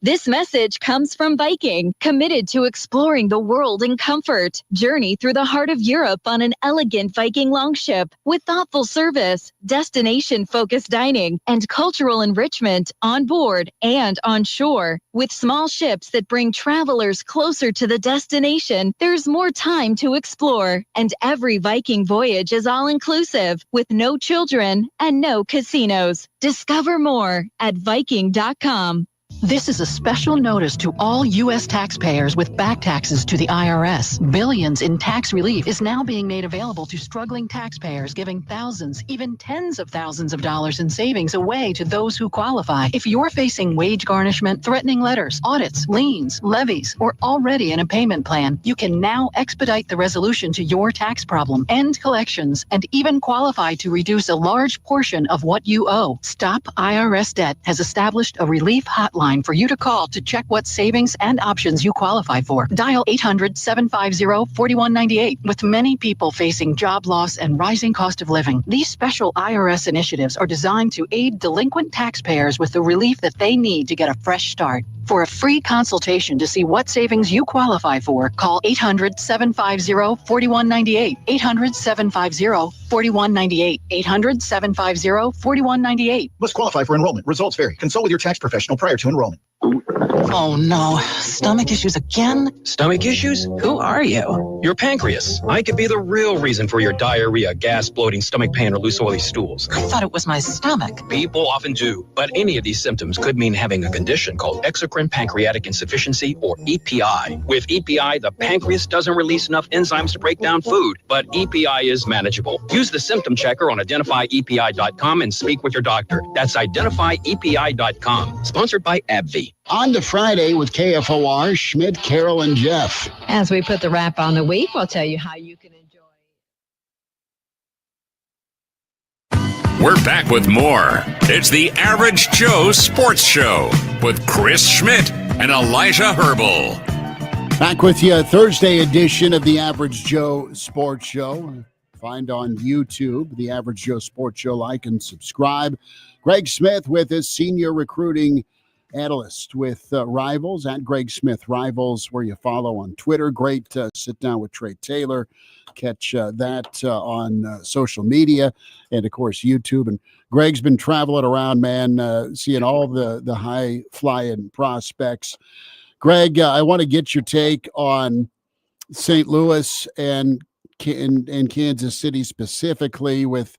This message comes from Viking, committed to exploring the world in comfort. Journey through the heart of Europe on an elegant Viking longship with thoughtful service, destination-focused dining, and cultural enrichment on board and on shore. With small ships that bring travelers closer to the destination, there's more time to explore. And every Viking voyage is all-inclusive, with no children and no casinos. Discover more at Viking.com. This is a special notice to all U.S. taxpayers with back taxes to the IRS. Billions in tax relief is now being made available to struggling taxpayers, giving thousands, even tens of thousands of dollars in savings away to those who qualify. If you're facing wage garnishment, threatening letters, audits, liens, levies, or already in a payment plan, you can now expedite the resolution to your tax problem, end collections, and even qualify to reduce a large portion of what you owe. Stop IRS Debt has established a relief hotline for you to call to check what savings and options you qualify for. Dial 800-750-4198. With many people facing job loss and rising cost of living, these special IRS initiatives are designed to aid delinquent taxpayers with the relief that they need to get a fresh start. For a free consultation to see what savings you qualify for, call 800-750-4198. 800-750-4198. 800-750-4198. Must qualify for enrollment. Results vary. Consult with your tax professional prior to enrollment. Oh no, stomach issues again? Stomach issues? Who are you? Your pancreas. I could be the real reason for your diarrhea, gas, bloating, stomach pain, or loose oily stools. I thought it was my stomach. People often do, but any of these symptoms could mean having a condition called exocrine pancreatic insufficiency, or EPI. With EPI, the pancreas doesn't release enough enzymes to break down food, but EPI is manageable. Use the symptom checker on identifyepi.com and speak with your doctor. That's identifyepi.com. Sponsored by AbbVie. On to Friday with KFOR, Schmidt, Carol, and Jeff. As we put the wrap on the week, we'll tell you how you can enjoy. We're back with more. It's the Average Joe Sports Show with Chris Schmidt and Elijah Herbel. Back with you, Thursday edition of the Average Joe Sports Show. Find on YouTube, the Average Joe Sports Show. Like and subscribe. Greg Smith with his senior recruiting analyst with Rivals, at Greg Smith Rivals, where you follow on Twitter. Great sit down with Trae Taylor. Catch that on social media and, of course, YouTube. And Greg's been traveling around, man, seeing all the high-flying prospects. Greg, I want to get your take on St. Louis and Kansas City specifically. With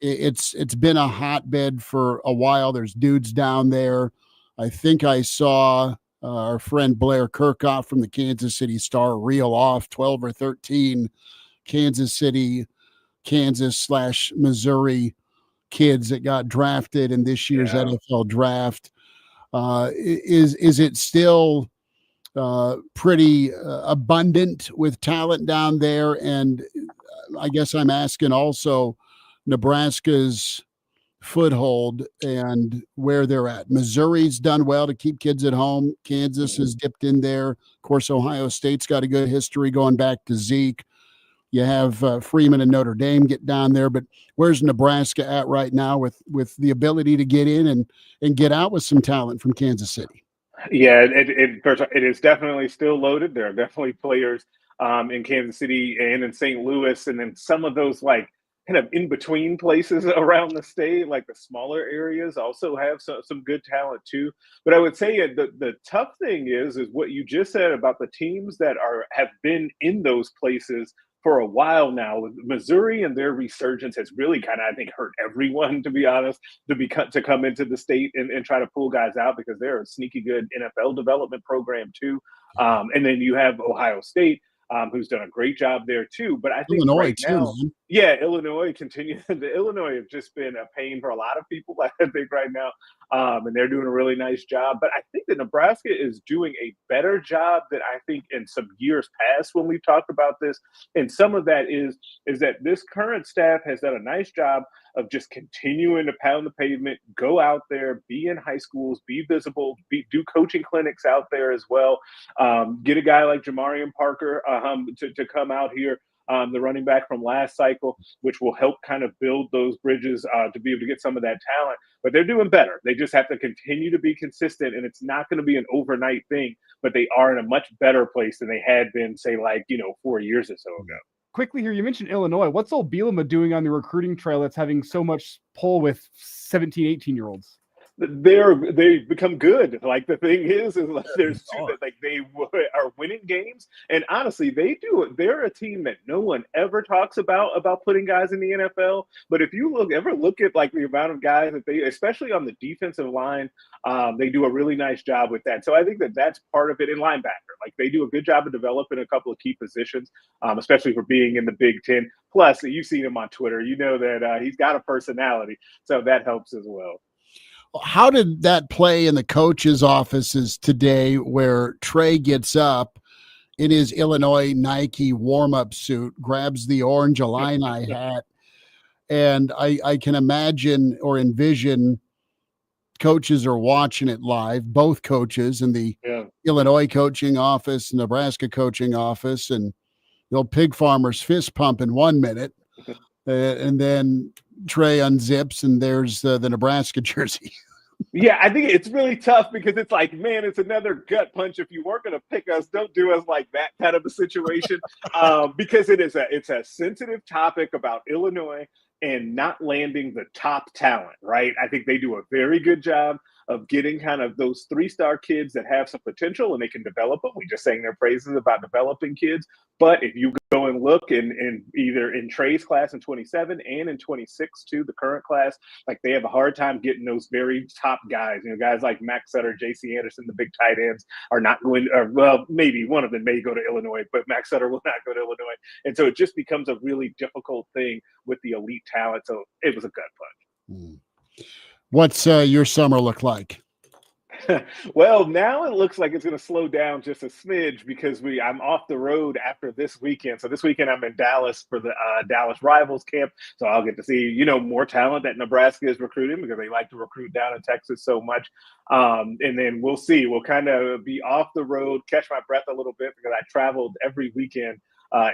it's been a hotbed for a while. There's dudes down there. I think I saw our friend Blair Kirkhoff from the Kansas City Star reel off 12 or 13 Kansas /Missouri kids that got drafted in this year's NFL draft. Is it still pretty abundant with talent down there? And I guess I'm asking also Nebraska's foothold and where they're at. Missouri's done well to keep kids at home. Kansas has dipped in there. Of course, Ohio State's got a good history going back to Zeke. You have Freeman and Notre Dame get down there, but where's Nebraska at right now with the ability to get in and get out with some talent from Kansas City? Yeah, it is definitely still loaded. There are definitely players in Kansas City and in St. Louis, and then some of those like kind of in between places around the state, like the smaller areas, also have some good talent too. But I would say the tough thing is what you just said about the teams that have been in those places for a while now. Missouri and their resurgence has really kind of, I think, hurt everyone, to be honest, to come into the state and try to pull guys out, because they're a sneaky good NFL development program too. And then you have Ohio State, who's done a great job there too. But I think Illinois too, man. Yeah, Illinois continues. Illinois have just been a pain for a lot of people, I think, right now. And they're doing a really nice job. But I think that Nebraska is doing a better job than I think in some years past when we've talked about this. And some of that is that this current staff has done a nice job of just continuing to pound the pavement, go out there, be in high schools, be visible, do coaching clinics out there as well. Get a guy like Jamarian Parker to come out here, the running back from last cycle, which will help kind of build those bridges to be able to get some of that talent. But they're doing better. They just have to continue to be consistent, and it's not going to be an overnight thing, but they are in a much better place than they had been, say, 4 years or so ago. Quickly here, you mentioned Illinois. What's old Bielema doing on the recruiting trail that's having so much pull with 17, 18-year-olds? They've become good. Like the thing is like there's two that like they are winning games, and honestly, they're a team that no one ever talks about putting guys in the NFL. But if you look at like the amount of guys that they, especially on the defensive line, they do a really nice job with that. So I think that that's part of it. In linebacker, like they do a good job of developing a couple of key positions, especially for being in the Big Ten. Plus, you've seen him on Twitter. You know that he's got a personality, so that helps as well. How did that play in the coach's offices today where Trae gets up in his Illinois Nike warm-up suit, grabs the orange Illini hat, and I can imagine or envision coaches are watching it live, both coaches in the Illinois coaching office, Nebraska coaching office, and the old pig farmer's fist pump in 1 minute, and then Trae unzips and there's the Nebraska jersey. Yeah, I think it's really tough because it's like, man, it's another gut punch. If you weren't going to pick us, don't do us like that kind of a situation, because it's a sensitive topic about Illinois and not landing the top talent, right? I think they do a very good job of getting kind of those 3-star kids that have some potential and they can develop them. We just sang their praises about developing kids. But if you go and look in either in Trae's class in 27 and in 26 too, the current class, like they have a hard time getting those very top guys. You know, guys like Max Sutter, J.C. Anderson, the big tight ends are not going, or well, maybe one of them may go to Illinois, but Max Sutter will not go to Illinois. And so it just becomes a really difficult thing with the elite talent. So it was a gut punch. What's your summer look like? Well, now it looks like it's going to slow down just a smidge because I'm off the road after this weekend. So this weekend I'm in Dallas for the Dallas Rivals camp. So I'll get to see, more talent that Nebraska is recruiting because they like to recruit down in Texas so much. And then we'll see. We'll kind of be off the road, catch my breath a little bit because I traveled every weekend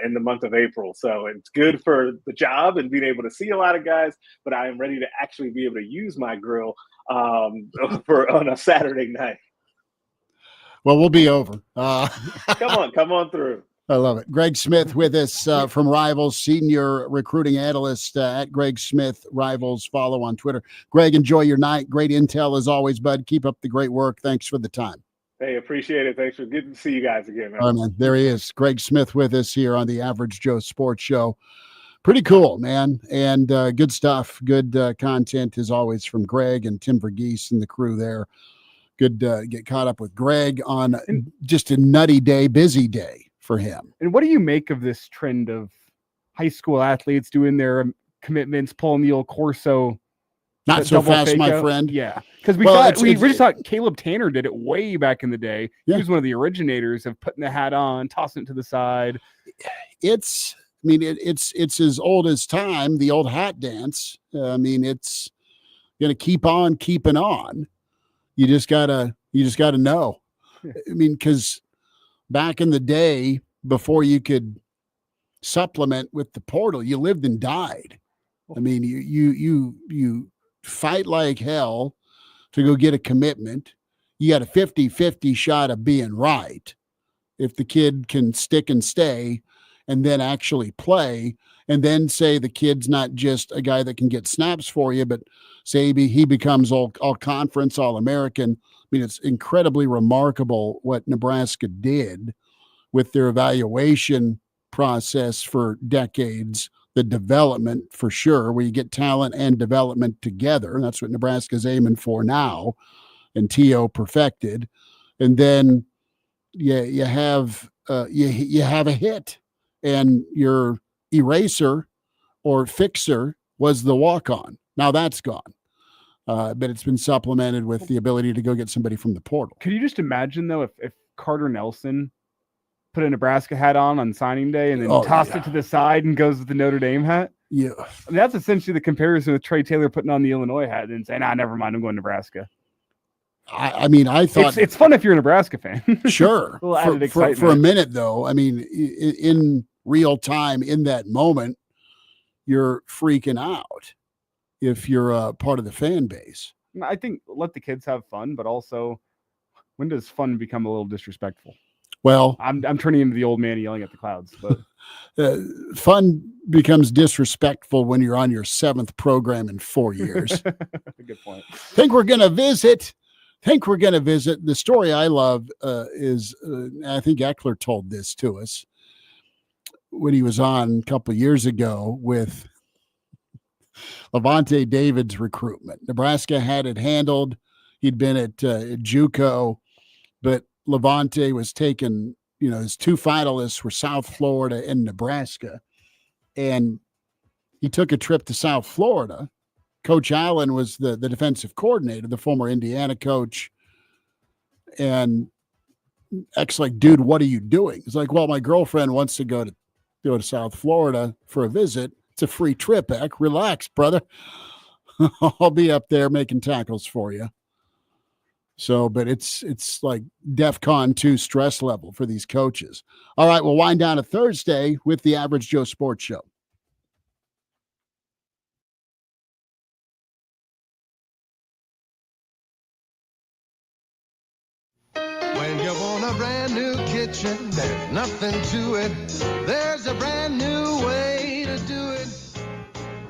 in the month of April. So it's good for the job and being able to see a lot of guys, but I am ready to actually be able to use my grill on a Saturday night. Well, we'll be over. Come on through. I love it. Greg Smith with us from Rivals, senior recruiting analyst at Greg Smith Rivals. Follow on Twitter. Greg, enjoy your night. Great intel as always, bud. Keep up the great work. Thanks for the time. Hey, appreciate it. Thanks for getting to see you guys again, man. All right, man. There he is. Greg Smith with us here on the Average Joe Sports Show. Pretty cool, man. And good stuff. Good content as always from Greg and Tim Vergeese and the crew there. Good to get caught up with Greg on just a nutty day, busy day for him. And what do you make of this trend of high school athletes doing their commitments, pulling the old Corso? Not so fast, my friend. Yeah, because we just thought Caleb Tanner did it way back in the day. Yeah. He was one of the originators of putting the hat on, tossing it to the side. It's as old as time, the old hat dance. It's going to keep on keeping on. You just gotta know. Because back in the day, before you could supplement with the portal, you lived and died. You fight like hell to go get a commitment. You got a 50-50 shot of being right if the kid can stick and stay and then actually play, and then say the kid's not just a guy that can get snaps for you, but say he becomes all conference, all American. It's incredibly remarkable what Nebraska did with their evaluation process for decades. The development for sure, where you get talent and development together. That's what Nebraska's aiming for now, and T.O. perfected. And then you have a hit, and your eraser or fixer was the walk-on. Now that's gone. But it's been supplemented with the ability to go get somebody from the portal. Could you just imagine, though, if Carter Nelson put a Nebraska hat on signing day and then tossed it to the side and goes with the Notre Dame hat? Yeah. That's essentially the comparison with Trae Taylor putting on the Illinois hat and saying, never mind, I'm going to Nebraska. I thought it's fun if you're a Nebraska fan. Sure. For a minute, though, in real time, in that moment, you're freaking out if you're a part of the fan base. I think let the kids have fun, but also when does fun become a little disrespectful? Well, I'm turning into the old man yelling at the clouds. But fun becomes disrespectful when you're on your 7th program in 4 years. Good point. Think we're going to visit. The story I love is, I think Eckler told this to us when he was on a couple of years ago with Levante David's recruitment. Nebraska had it handled. He'd been at JUCO, but Levante was taken, his 2 finalists were South Florida and Nebraska. And he took a trip to South Florida. Coach Allen was the defensive coordinator, the former Indiana coach. And X like, dude, what are you doing? He's like, well, my girlfriend wants to go to South Florida for a visit. It's a free trip, Eck. Relax, brother. I'll be up there making tackles for you. So, but it's like DEFCON 2 stress level for these coaches. All right, we'll wind down a Thursday with the Average Joe Sports Show. When you want a brand new kitchen, there's nothing to it. There's a brand new way to do it.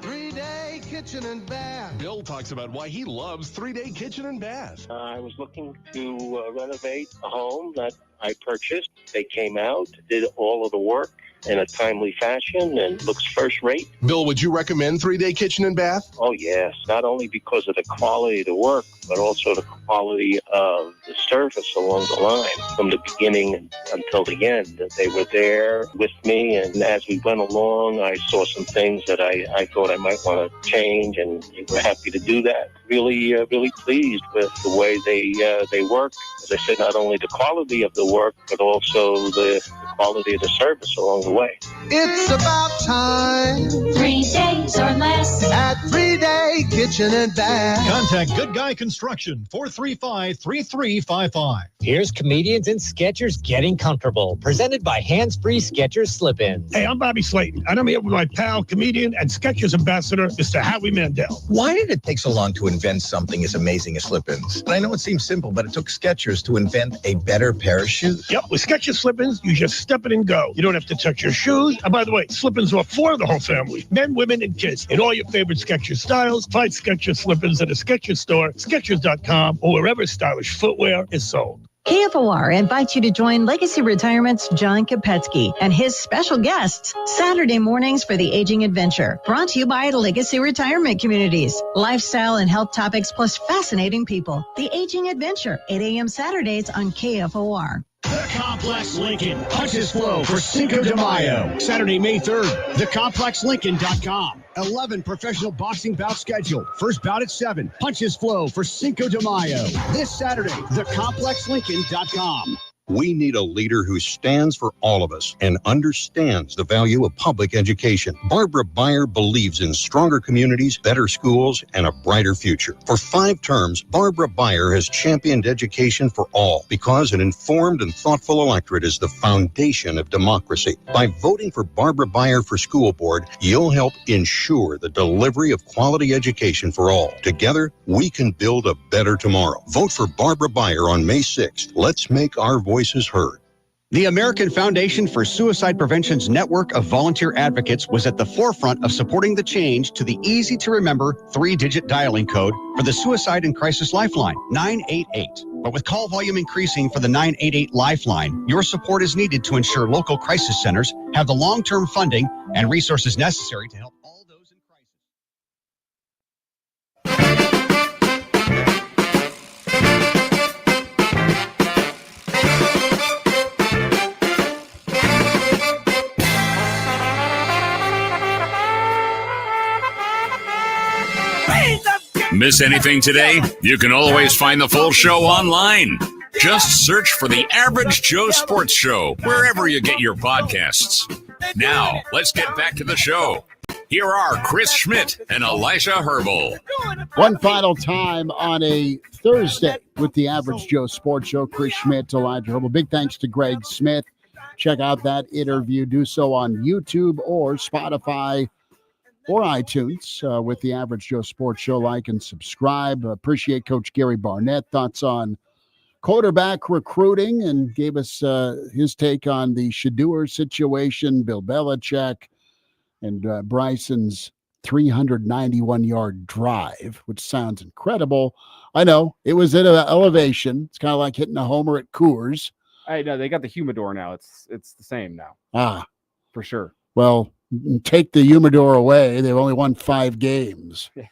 3-day kitchen and bath. Bill talks about why he loves 3-day kitchen and bath. I was looking to renovate a home that I purchased. They came out, did all of the work in a timely fashion, and looks first rate. Bill, would you recommend 3-day kitchen and bath? Oh, yes. Not only because of the quality of the work, but also the quality of the service along the line. From the beginning until the end, they were there with me, and as we went along, I saw some things that I thought I might want to change, and they were happy to do that. Really pleased with the way they work. As I said, not only the quality of the work, but also the quality of the service along the way. It's about time. 3 days or less. At 3-day kitchen and bath. Contact Good Guy Construction, 435-3355. Here's Comedians and Sketchers Getting Comfortable, presented by Hands-Free Skechers Slip-Ins. Hey, I'm Bobby Slayton, and I'm here with my pal, comedian, and Skechers ambassador, Mr. Howie Mandel. Why did it take so long to invent something as amazing as slip-ins? And I know it seems simple, but it took Skechers to invent a better pair of shoes. Yep, with Skechers Slip-ins, you just step it and go. You don't have to touch your shoes. And by the way, Slip-ins are for the whole family, men, women, and kids. In all your favorite Skechers styles, find Skechers Slip-ins at a Skechers store, Skechers.com, or wherever stylish footwear is sold. KFOR invites you to join Legacy Retirement's John Kopetsky and his special guests Saturday mornings for the Aging Adventure, brought to you by Legacy Retirement Communities. Lifestyle and health topics plus fascinating people. The Aging Adventure, 8 a.m. Saturdays on KFOR. The Complex Lincoln punches flow for Cinco de Mayo. Saturday, May 3rd, thecomplexlincoln.com. 11 professional boxing bouts scheduled. First bout at 7. Punches flow for Cinco de Mayo. This Saturday, thecomplexlincoln.com. We need a leader who stands for all of us and understands the value of public education. Barbara Beyer believes in stronger communities, better schools, and a brighter future. For 5 terms, Barbara Beyer has championed education for all because an informed and thoughtful electorate is the foundation of democracy. By voting for Barbara Beyer for school board, you'll help ensure the delivery of quality education for all. Together, we can build a better tomorrow. Vote for Barbara Beyer on May 6th. Let's make our voices heard. The American Foundation for Suicide Prevention's network of volunteer advocates was at the forefront of supporting the change to the easy-to-remember 3-digit dialing code for the Suicide and Crisis Lifeline, 988. But with call volume increasing for the 988 Lifeline, your support is needed to ensure local crisis centers have the long-term funding and resources necessary to help all those in crisis. Miss anything today? You can always find the full show online. Just search for the Average Joe Sports Show wherever you get your podcasts. Now, let's get back to the show. Here are Chris Schmidt and Elijah Herbel. One final time on a Thursday with the Average Joe Sports Show. Chris Schmidt, Elijah Herbel. Big thanks to Greg Smith. Check out that interview. Do so on YouTube or Spotify or iTunes with the Average Joe Sports Show. Like and subscribe. Appreciate Coach Gary Barnett. Thoughts on quarterback recruiting and gave us his take on the Shedeur situation, Bill Belichick, and Bryson's 391-yard drive, which sounds incredible. I know. It was at an elevation. It's kind of like hitting a homer at Coors. I know. They got the humidor now. It's the same now. For sure. Well, take the humidor away. They've only won 5 games. Yeah.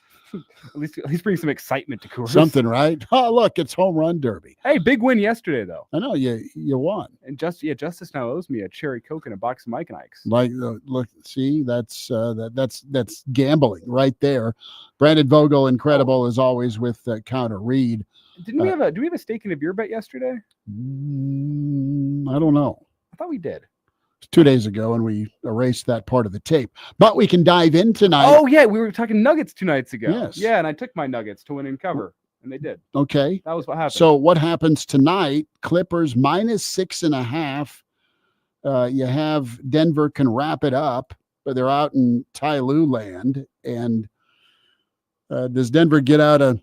At least bring some excitement to Coors. Something, right? Oh, look, it's home run derby. Hey, big win yesterday, though. I know you won. And Justice now owes me a cherry Coke and a box of Mike and Ike's. Like, look, see, that's gambling right there. Brandon Vogel, incredible as always with Counter Reed. Do we have a steak and a beer bet yesterday? I don't know. I thought we did. 2 days ago, and we erased that part of the tape. But we can dive in tonight. Oh, yeah, we were talking Nuggets 2 nights ago. Yes. Yeah, and I took my Nuggets to win and cover, and they did. Okay. That was what happened. So what happens tonight? Clippers -6.5. You have Denver can wrap it up, but they're out in Tyloo land. And does Denver get out of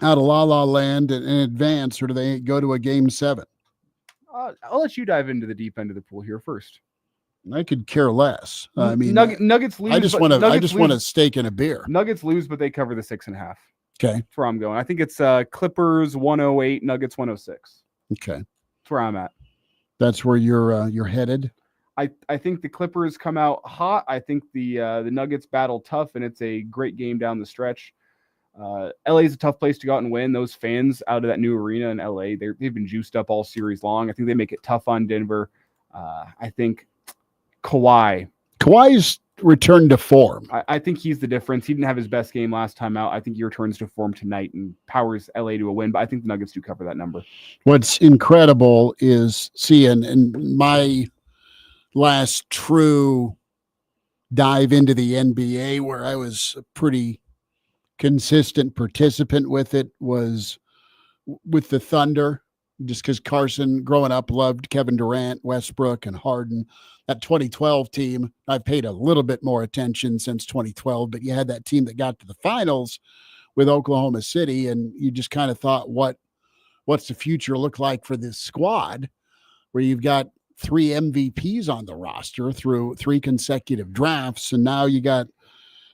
La La land in advance, or do they go to a Game 7? I'll let you dive into the deep end of the pool here first. I could care less. I mean, Nuggets lose. I just want a steak and a beer. Nuggets lose, but they cover the 6.5. Okay, that's where I'm going. I think it's Clippers 108, Nuggets 106. Okay, that's where I'm at. That's where you're headed. I think the Clippers come out hot. I think the Nuggets battle tough, and it's a great game down the stretch. LA is a tough place to go out and win. Those fans out of that new arena in LA, they've been juiced up all series long. I think they make it tough on Denver. I think Kawhi's returned to form. I think he's the difference. He didn't have his best game last time out. I think he returns to form tonight and powers LA to a win, but I think the Nuggets do cover that number. What's incredible is seeing my last true dive into the NBA where I was a pretty consistent participant with it was with the Thunder, just because Carson growing up loved Kevin Durant, Westbrook, and Harden. That 2012 team, I've paid a little bit more attention since 2012, but you had that team that got to the finals with Oklahoma City, and you just kind of thought, what's the future look like for this squad where you've got 3 MVPs on the roster through 3 consecutive drafts, and now you got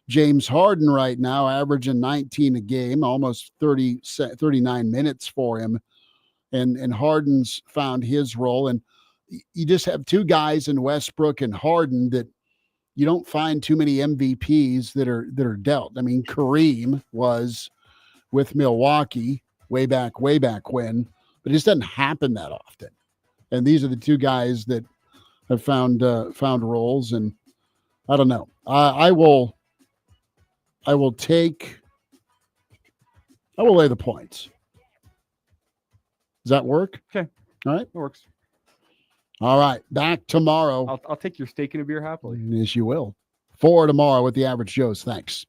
James Harden right now averaging 19 a game, almost 39 minutes for him. And Harden's found his role. And you just have 2 guys in Westbrook and Harden that you don't find too many MVPs that are dealt. I mean, Kareem was with Milwaukee way back when, but it just doesn't happen that often. And these are the 2 guys that have found roles. And I don't know. I will lay the points. Does that work? Okay. All right. It works. All right. Back tomorrow. I'll take your steak and a beer happily. Yes, you will. 4 tomorrow with the Average Joes. Thanks.